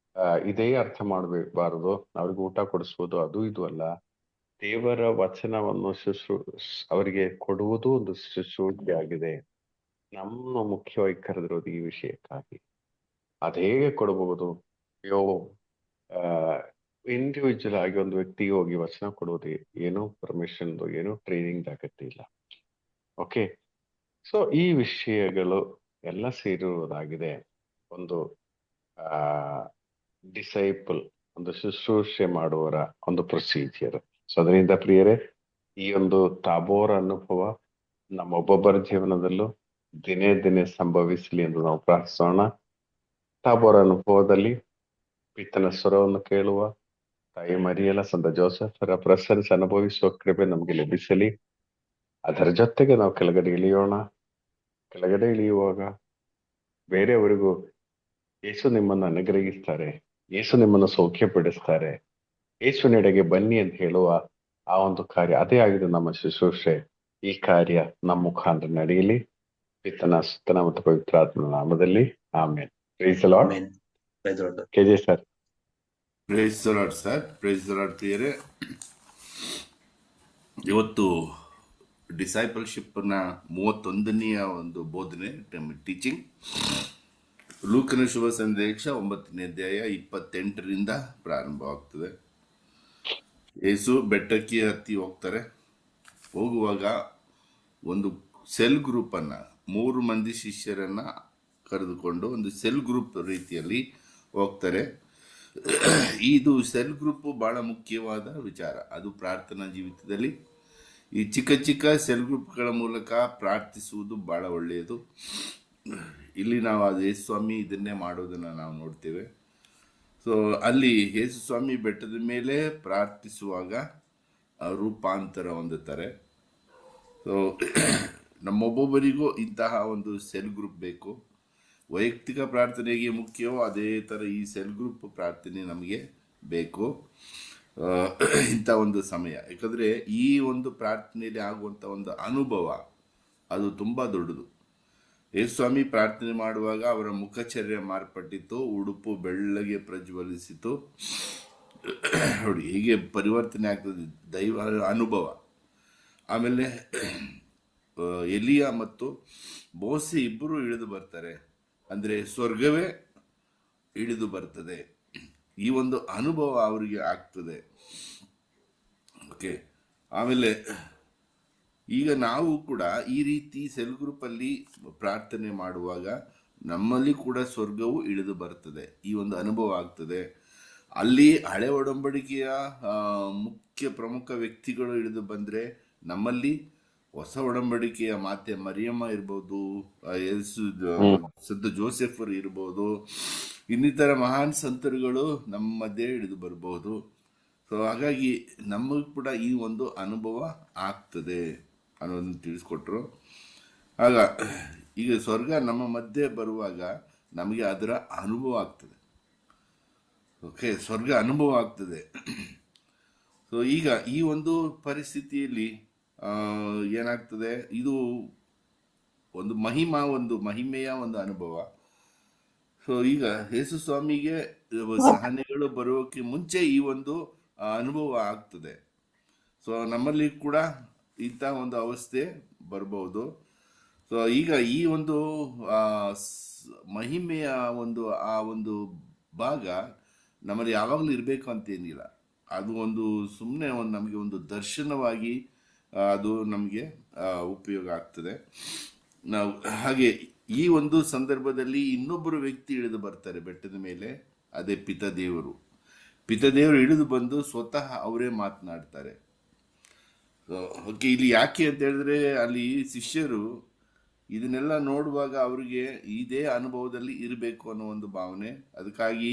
ಇದೇ ಅರ್ಥ ಮಾಡಬಾರದು, ಅವ್ರಿಗೆ ಊಟ ಕೊಡಿಸುವುದು ಅದು ಇದು ಅಲ್ಲ. ದೇವರ ವಚನವನ್ನು ಅವರಿಗೆ ಕೊಡುವುದು ಒಂದು ಶುಶ್ರೂಷೆ ಆಗಿದೆ. ನಮ್ಮ ಮುಖ್ಯವಾಗಿ ಕರೆದಿರೋದು ಈ ವಿಷಯಕ್ಕಾಗಿ. ಅದ್ ಹೇಗೆ ಕೊಡಬಹುದು? ಇಂಡಿವಿಜುವಲ್ ಆಗಿ ಒಂದು ವ್ಯಕ್ತಿಗೆ ಹೋಗಿ ವಚನ ಕೊಡುವುದು ಏನೋ ಪರ್ಮಿಷನ್, ಏನೋ ಟ್ರೈನಿಂಗ್ ಅಗತ್ಯ ಇಲ್ಲ. ಓಕೆ, ಸೊ ಈ ವಿಷಯಗಳು ಎಲ್ಲ ಸೇರಿರುವುದಾಗಿದೆ ಒಂದು ಡಿಸೈಪಲ್, ಒಂದು ಶುಶ್ರೂಷೆ ಮಾಡುವವರ ಒಂದು ಪ್ರೊಸೀಜಿಯರ್. ಸೊ ಅದರಿಂದ ಪ್ರಿಯರೇ, ಈ ಒಂದು ತಾಬೋರ ಅನುಭವ ನಮ್ಮೊಬ್ಬೊಬ್ಬರ ಜೀವನದಲ್ಲೂ ದಿನೇ ದಿನೇ ಸಂಭವಿಸಲಿ ಎಂದು ನಾವು ಪ್ರಾರ್ಥಿಸೋಣ. ತಾಬೋರ ಅನುಭವದಲ್ಲಿ ಪಿತನ ಸ್ವರವನ್ನು ಕೇಳುವ ತಾಯಿ ಮರಿಯಲ ಸಂತ ಜೋಸೆಫರ ಪ್ರೆಸೆನ್ಸ್ ಅನುಭವಿಸುವ ಕೃಪೆ ನಮಗೆ ಲಭಿಸಲಿ. ಅದರ ಜೊತೆಗೆ ನಾವು ಕೆಳಗಡೆ ಇಳಿಯೋಣ. ಕೆಳಗಡೆ ಇಳಿಯುವಾಗ ಬೇರೆಯವರಿಗೂ ಯೇಸು ನಿಮ್ಮನ್ನು ಅನುಗ್ರಹಿಸ್ತಾರೆ, ಯೇಸು ನಿಮ್ಮನ್ನು ಸೌಖ್ಯಪಡಿಸ್ತಾರೆ, ಯೇಸುವಿನೆಡೆಗೆ ಬನ್ನಿ ಅಂತ ಹೇಳುವ ಆ ಒಂದು ಕಾರ್ಯ, ಅದೇ ಆಗಿದೆ ನಮ್ಮ ಶುಶ್ರೂಷೆ. ಈ ಕಾರ್ಯ ನಮ್ಮ ಮುಖಾಂತರ ನಡೆಯಲಿ. ಪಿತನ ಸುತ್ತನ ಮತ್ತು ಪವಿತ್ರಾತ್ಮನ ನಾಮದಲ್ಲಿ ಆಮೇಲೆ. Praise the lord.
Amen. Praise the lord.
KJ sir.
Praise the lord sir. Praise the lord ಪ್ರಿಯರೇ, ಇವತ್ತು ಡಿಸೈಪಲ್ಶಿಪ್ನ 31ನೆಯ ಒಂದು ಬೋಧನೆ, ಟೀಚಿಂಗ್. ಲೂಕನ ಶುಭ ಸಂದೇಶ 9ನೇ ಅಧ್ಯಾಯ 28ರಿಂದ ಪ್ರಾರಂಭವಾಗ್ತದೆ. ಯೇಸು ಬೆಟ್ಟಕ್ಕೆ ಹತ್ತಿ ಹೋಗ್ತಾರೆ. ಹೋಗುವಾಗ ಒಂದು ಸೆಲ್ ಗ್ರೂಪನ್ನು, 3 ಮಂದಿ ಶಿಷ್ಯರನ್ನ ಕರೆದುಕೊಂಡು ಒಂದು ಸೆಲ್ ಗ್ರೂಪ್ ರೀತಿಯಲ್ಲಿ ಹೋಗ್ತಾರೆ. ಇದು ಸೆಲ್ ಗ್ರೂಪ್ ಬಹಳ ಮುಖ್ಯವಾದ ವಿಚಾರ. ಅದು ಪ್ರಾರ್ಥನಾ ಜೀವಿತದಲ್ಲಿ ಈ ಚಿಕ್ಕ ಚಿಕ್ಕ ಸೆಲ್ ಗ್ರೂಪ್ಗಳ ಮೂಲಕ ಪ್ರಾರ್ಥಿಸುವುದು ಬಹಳ ಒಳ್ಳೆಯದು. ಇಲ್ಲಿ ನಾವು ಅದು ಯೇಸು ಸ್ವಾಮಿ ಇದನ್ನೇ ಮಾಡೋದನ್ನು ನಾವು ನೋಡ್ತೇವೆ. ಸೊ ಅಲ್ಲಿ ಯೇಸು ಸ್ವಾಮಿ ಬೆಟ್ಟದ ಮೇಲೆ ಪ್ರಾರ್ಥಿಸುವಾಗ ರೂಪಾಂತರ ಹೊಂದುತ್ತಾರೆ. ಸೊ ನಮ್ಮೊಬ್ಬೊಬ್ಬರಿಗೂ ಇಂತಹ ಒಂದು ಸೆಲ್ ಗ್ರೂಪ್ ಬೇಕು. ವೈಯಕ್ತಿಕ ಪ್ರಾರ್ಥನೆಗೆ ಮುಖ್ಯವೋ ಅದೇ ಥರ ಈ ಸೆಲ್ ಗ್ರೂಪ್ ಪ್ರಾರ್ಥನೆ ನಮಗೆ ಬೇಕು ಇಂಥ ಒಂದು ಸಮಯ. ಯಾಕಂದರೆ ಈ ಒಂದು ಪ್ರಾರ್ಥನೆಯಲ್ಲಿ ಆಗುವಂಥ ಒಂದು ಅನುಭವ ಅದು ತುಂಬ ದೊಡ್ಡದು. ಯೇಸು ಸ್ವಾಮಿ ಪ್ರಾರ್ಥನೆ ಮಾಡುವಾಗ ಅವರ ಮುಖಚರ್ಯ ಮಾರ್ಪಟ್ಟಿತ್ತು, ಉಡುಪು ಬೆಳ್ಳಗೆ ಪ್ರಜ್ವಲಿಸಿತು. ನೋಡಿ ಹೀಗೆ ಪರಿವರ್ತನೆ ಆಗ್ತದೆ ದೈವ ಅನುಭವ. ಆಮೇಲೆ ಎಲಿಯ ಮತ್ತು ಮೋಸೆ ಇಬ್ಬರು ಇಳಿದು ಬರ್ತಾರೆ, ಅಂದರೆ ಸ್ವರ್ಗವೇ ಇಳಿದು ಬರ್ತದೆ. ಈ ಒಂದು ಅನುಭವ ಅವರಿಗೆ ಆಗ್ತದೆ. ಓಕೆ, ಆಮೇಲೆ ಈಗ ನಾವು ಕೂಡ ಈ ರೀತಿ ಸೆಲ್ ಗ್ರೂಪಲ್ಲಿ ಪ್ರಾರ್ಥನೆ ಮಾಡುವಾಗ ನಮ್ಮಲ್ಲಿ ಕೂಡ ಸ್ವರ್ಗವು ಇಳಿದು ಬರ್ತದೆ. ಈ ಒಂದು ಅನುಭವ ಆಗ್ತದೆ. ಅಲ್ಲಿ ಹಳೆ ಒಡಂಬಡಿಕೆಯ ಪ್ರಮುಖ ವ್ಯಕ್ತಿಗಳು ಇಳಿದು ಬಂದರೆ ನಮ್ಮಲ್ಲಿ ಹೊಸ ಒಡಂಬಡಿಕೆಯ ಮಾತೆ ಮರಿಯಮ್ಮ ಇರ್ಬೋದು, ಸಂತ ಜೋಸೆಫರ್ ಇರ್ಬೋದು, ಇನ್ನಿತರ ಮಹಾನ್ ಸಂತರುಗಳು ನಮ್ಮ ಮಧ್ಯೆ ಹಿಡಿದು ಬರ್ಬೋದು. ಸೊ ಹಾಗಾಗಿ ನಮಗೂ ಕೂಡ ಈ ಒಂದು ಅನುಭವ ಆಗ್ತದೆ ಅನ್ನೋದನ್ನು ತಿಳಿಸ್ಕೊಟ್ರು. ಆಗ ಈಗ ಸ್ವರ್ಗ ನಮ್ಮ ಮಧ್ಯೆ ಬರುವಾಗ ನಮಗೆ ಅದರ ಅನುಭವ ಆಗ್ತದೆ. ಓಕೆ, ಸ್ವರ್ಗ ಅನುಭವ ಆಗ್ತದೆ. ಸೊ ಈಗ ಈ ಒಂದು ಪರಿಸ್ಥಿತಿಯಲ್ಲಿ ಏನಾಗ್ತದೆ, ಇದು ಒಂದು ಮಹಿಮೆಯ ಒಂದು ಅನುಭವ. ಸೊ ಈಗ ಯೇಸು ಸ್ವಾಮಿಗೆ ಸಹನೆಗಳು ಬರೋಕ್ಕೆ ಮುಂಚೆ ಈ ಒಂದು ಅನುಭವ ಆಗ್ತದೆ. ಸೊ ನಮ್ಮಲ್ಲಿ ಕೂಡ ಇಂಥ ಒಂದು ಅವಸ್ಥೆ ಬರ್ಬೋದು. ಸೊ ಈಗ ಈ ಒಂದು ಮಹಿಮೆಯ ಆ ಒಂದು ಭಾಗ ನಮ್ಮಲ್ಲಿ ಯಾವಾಗಲೂ ಇರಬೇಕು ಅಂತೇನಿಲ್ಲ. ಅದು ಒಂದು ಸುಮ್ಮನೆ ನಮಗೆ ಒಂದು ದರ್ಶನವಾಗಿ ಅದು ನಮಗೆ ಉಪಯೋಗ ಆಗ್ತದೆ. ನಾವು ಹಾಗೆ ಈ ಒಂದು ಸಂದರ್ಭದಲ್ಲಿ ಇನ್ನೊಬ್ಬರು ವ್ಯಕ್ತಿ ಇಳಿದು ಬರ್ತಾರೆ ಬೆಟ್ಟದ ಮೇಲೆ, ಅದೇ ಪಿತದೇವರು ಇಳಿದು ಬಂದು ಸ್ವತಃ ಅವರೇ ಮಾತನಾಡ್ತಾರೆ. ಓಕೆ, ಇಲ್ಲಿ ಯಾಕೆ ಅಂತ ಹೇಳಿದ್ರೆ ಅಲ್ಲಿ ಶಿಷ್ಯರು ಇದನ್ನೆಲ್ಲ ನೋಡುವಾಗ ಅವರಿಗೆ ಇದೇ ಅನುಭವದಲ್ಲಿ ಇರಬೇಕು ಅನ್ನೋ ಒಂದು ಭಾವನೆ. ಅದಕ್ಕಾಗಿ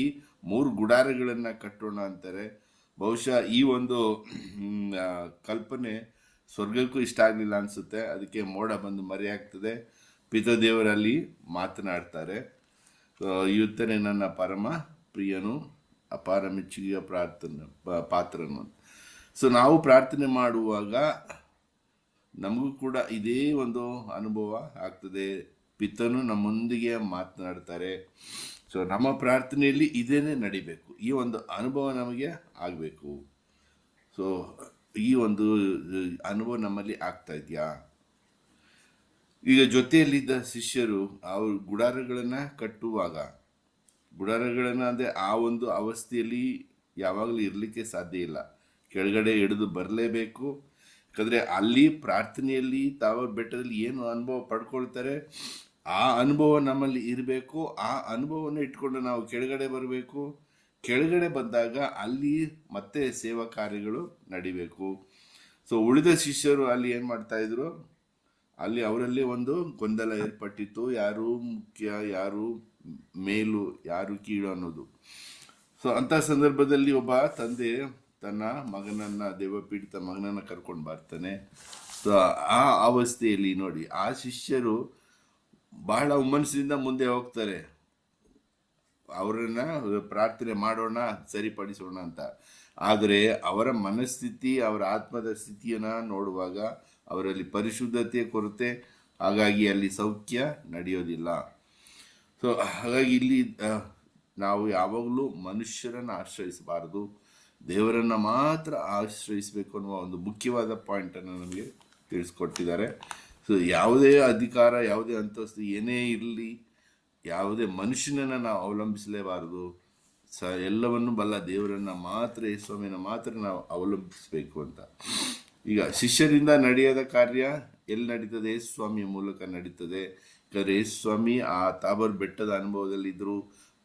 3 ಗುಡಾರಗಳನ್ನು ಕಟ್ಟೋಣ ಅಂತಾರೆ. ಬಹುಶಃ ಈ ಒಂದು ಕಲ್ಪನೆ ಸ್ವರ್ಗಕ್ಕೂ ಇಷ್ಟ ಆಗಲಿಲ್ಲ ಅನಿಸುತ್ತೆ. ಅದಕ್ಕೆ ಮೋಡ ಬಂದು ಮರೆಯಾಗ್ತದೆ. ಪಿತೃದೇವರಲ್ಲಿ ಮಾತನಾಡ್ತಾರೆ, ಇವತ್ತನೇ ನನ್ನ ಪರಮ ಪ್ರಿಯನು, ಅಪಾರ ಮೆಚ್ಚುಗೆಯ ಪಾತ್ರನು. ಸೊ ನಾವು ಪ್ರಾರ್ಥನೆ ಮಾಡುವಾಗ ನಮಗೂ ಕೂಡ ಇದೇ ಒಂದು ಅನುಭವ ಆಗ್ತದೆ. ಪಿತನು ನಮ್ಮೊಂದಿಗೆ ಮಾತನಾಡ್ತಾರೆ. ಸೊ ನಮ್ಮ ಪ್ರಾರ್ಥನೆಯಲ್ಲಿ ಇದೇನೆ ನಡಿಬೇಕು. ಈ ಒಂದು ಅನುಭವ ನಮಗೆ ಆಗಬೇಕು. ಸೊ ಈ ಒಂದು ಅನುಭವ ನಮ್ಮಲ್ಲಿ ಆಗ್ತಾ ಇದೆಯಾ? ಈಗ ಜೊತೆಯಲ್ಲಿದ್ದ ಶಿಷ್ಯರು ಅವರು ಗುಡಾರಗಳನ್ನು ಕಟ್ಟುವಾಗ, ಗುಡಾರಗಳನ್ನು ಅಂದರೆ ಆ ಒಂದು ಅವಸ್ಥೆಯಲ್ಲಿ ಯಾವಾಗಲೂ ಇರಲಿಕ್ಕೆ ಸಾಧ್ಯ ಇಲ್ಲ. ಕೆಳಗಡೆ ಹಿಡಿದು ಬರಲೇಬೇಕು. ಯಾಕಂದರೆ ಅಲ್ಲಿ ಪ್ರಾರ್ಥನೆಯಲ್ಲಿ ತಾವರ್ ಬೆಟ್ಟದಲ್ಲಿ ಏನು ಅನುಭವ ಪಡ್ಕೊಳ್ತಾರೆ ಆ ಅನುಭವ ನಮ್ಮಲ್ಲಿ ಇರಬೇಕು. ಆ ಅನುಭವವನ್ನು ಇಟ್ಕೊಂಡು ನಾವು ಕೆಳಗಡೆ ಬರಬೇಕು. ಕೆಳಗಡೆ ಬಂದಾಗ ಅಲ್ಲಿ ಮತ್ತೆ ಸೇವಾ ಕಾರ್ಯಗಳು ನಡಿಬೇಕು. ಸೊ ಉಳಿದ ಶಿಷ್ಯರು ಅಲ್ಲಿ ಏನು ಮಾಡ್ತಾ ಇದ್ರು, ಅಲ್ಲಿ ಅವರಲ್ಲಿ ಒಂದು ಗೊಂದಲ ಏರ್ಪಟ್ಟಿತ್ತು. ಯಾರು ಮುಖ್ಯ, ಯಾರು ಮೇಲು, ಯಾರು ಕೀಳು ಅನ್ನೋದು. ಸೊ ಅಂಥ ಸಂದರ್ಭದಲ್ಲಿ ಒಬ್ಬ ತಂದೆ ತನ್ನ ಮಗನನ್ನ, ದೇವಪೀಡಿತ ಮಗನನ್ನ ಕರ್ಕೊಂಡು ಬರ್ತಾನೆ. ಸೊ ಆ ಅವಸ್ಥೆಯಲ್ಲಿ ನೋಡಿ ಆ ಶಿಷ್ಯರು ಬಹಳ ಹುಮ್ಮನಸ್ಸಿನಿಂದ ಮುಂದೆ ಹೋಗ್ತಾರೆ. ಅವರನ್ನ ಪ್ರಾರ್ಥನೆ ಮಾಡೋಣ, ಸರಿಪಡಿಸೋಣ ಅಂತ. ಆದರೆ ಅವರ ಮನಸ್ಥಿತಿ, ಅವರ ಆತ್ಮದ ಸ್ಥಿತಿಯನ್ನ ನೋಡುವಾಗ ಅವರಲ್ಲಿ ಪರಿಶುದ್ಧತೆ ಕೊರತೆ. ಹಾಗಾಗಿ ಅಲ್ಲಿ ಸೌಖ್ಯ ನಡೆಯೋದಿಲ್ಲ. ಸೊ ಹಾಗಾಗಿ ಇಲ್ಲಿ ನಾವು ಯಾವಾಗಲೂ ಮನುಷ್ಯರನ್ನು ಆಶ್ರಯಿಸಬಾರದು, ದೇವರನ್ನು ಮಾತ್ರ ಆಶ್ರಯಿಸಬೇಕು ಅನ್ನುವ ಒಂದು ಮುಖ್ಯವಾದ ಪಾಯಿಂಟನ್ನು ನಮಗೆ ತಿಳಿಸ್ಕೊಟ್ಟಿದ್ದಾರೆ. ಸೊ ಯಾವುದೇ ಅಧಿಕಾರ, ಯಾವುದೇ ಅಂತಸ್ತು ಏನೇ ಇರಲಿ, ಯಾವುದೇ ಮನುಷ್ಯನನ್ನು ನಾವು ಅವಲಂಬಿಸಲೇಬಾರದು. ಎಲ್ಲವನ್ನು ಬಲ್ಲ ದೇವರನ್ನು ಮಾತ್ರ, ಯೇಸುಸ್ವಾಮಿಯನ್ನು ಮಾತ್ರ ನಾವು ಅವಲಂಬಿಸಬೇಕು ಅಂತ. ಈಗ ಶಿಷ್ಯರಿಂದ ನಡೆಯದ ಕಾರ್ಯ ಎಲ್ಲಿ ನಡೀತದೆ? ಯೇಸುಸ್ವಾಮಿಯ ಮೂಲಕ ನಡೀತದೆ. ಯಾಕಂದರೆ ಯೇಸುಸ್ವಾಮಿ ಆ ತಾಬೋರ್ ಬೆಟ್ಟದ ಅನುಭವದಲ್ಲಿದ್ದರು,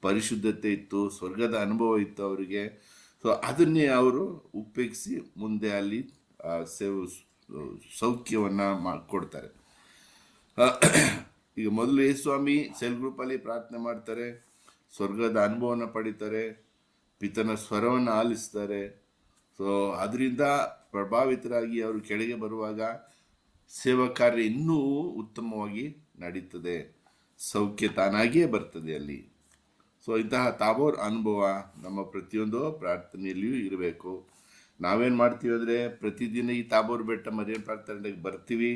ಪರಿಶುದ್ಧತೆ ಇತ್ತು, ಸ್ವರ್ಗದ ಅನುಭವ ಇತ್ತು ಅವರಿಗೆ. ಸೊ ಅದನ್ನೇ ಅವರು ಉಪಯೋಗಿಸಿ ಮುಂದೆ ಅಲ್ಲಿ ಸೌಖ್ಯವನ್ನು ಕೊಡ್ತಾರೆ. ಈಗ ಮೊದಲು ಯೇಸುಸ್ವಾಮಿ ಸೆಲ್ ಗ್ರೂಪಲ್ಲಿ ಪ್ರಾರ್ಥನೆ ಮಾಡ್ತಾರೆ, ಸ್ವರ್ಗದ ಅನುಭವನ ಪಡಿತಾರೆ, ಪಿತನ ಸ್ವರವನ್ನು ಆಲಿಸ್ತಾರೆ. ಸೊ ಅದರಿಂದ ಪ್ರಭಾವಿತರಾಗಿ ಅವರು ಕೆಳಗೆ ಬರುವಾಗ ಸೇವಾ ಕಾರ್ಯ ಇನ್ನೂ ಉತ್ತಮವಾಗಿ ನಡೀತದೆ, ಸೌಖ್ಯ ತಾನಾಗಿಯೇ ಬರ್ತದೆ ಅಲ್ಲಿ. ಸೊ ಇಂತಹ ತಾಬೋರ್ ಅನುಭವ ನಮ್ಮ ಪ್ರತಿಯೊಂದು ಪ್ರಾರ್ಥನೆಯಲ್ಲಿಯೂ ಇರಬೇಕು. ನಾವೇನು ಮಾಡ್ತೀವಿ ಅಂದರೆ ಪ್ರತಿದಿನ ಈ ತಾಬೋರ್ ಬೆಟ್ಟ ಮರಿಯನ್ ಪ್ರಾರ್ಥನೆಗೆ ಬರ್ತೀವಿ,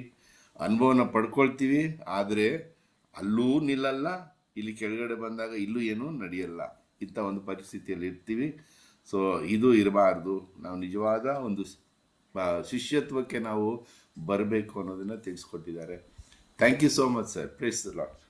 ಅನುಭವನ ಪಡ್ಕೊಳ್ತೀವಿ. ಆದರೆ ಅಲ್ಲೂ ನಿಲ್ಲಲ್ಲ, ಇಲ್ಲಿ ಕೆಳಗಡೆ ಬಂದಾಗ ಇಲ್ಲೂ ಏನೂ ನಡೆಯಲ್ಲ. ಇಂಥ ಒಂದು ಪರಿಸ್ಥಿತಿಯಲ್ಲಿ ಇರ್ತೀವಿ. ಸೊ ಇದು ಇರಬಾರ್ದು. ನಾವು ನಿಜವಾದ ಒಂದು ಶಿಷ್ಯತ್ವಕ್ಕೆ ನಾವು ಬರಬೇಕು ಅನ್ನೋದನ್ನು ತಿಳಿಸ್ಕೊಟ್ಟಿದ್ದಾರೆ. Thank you so much sir. Praise the lord.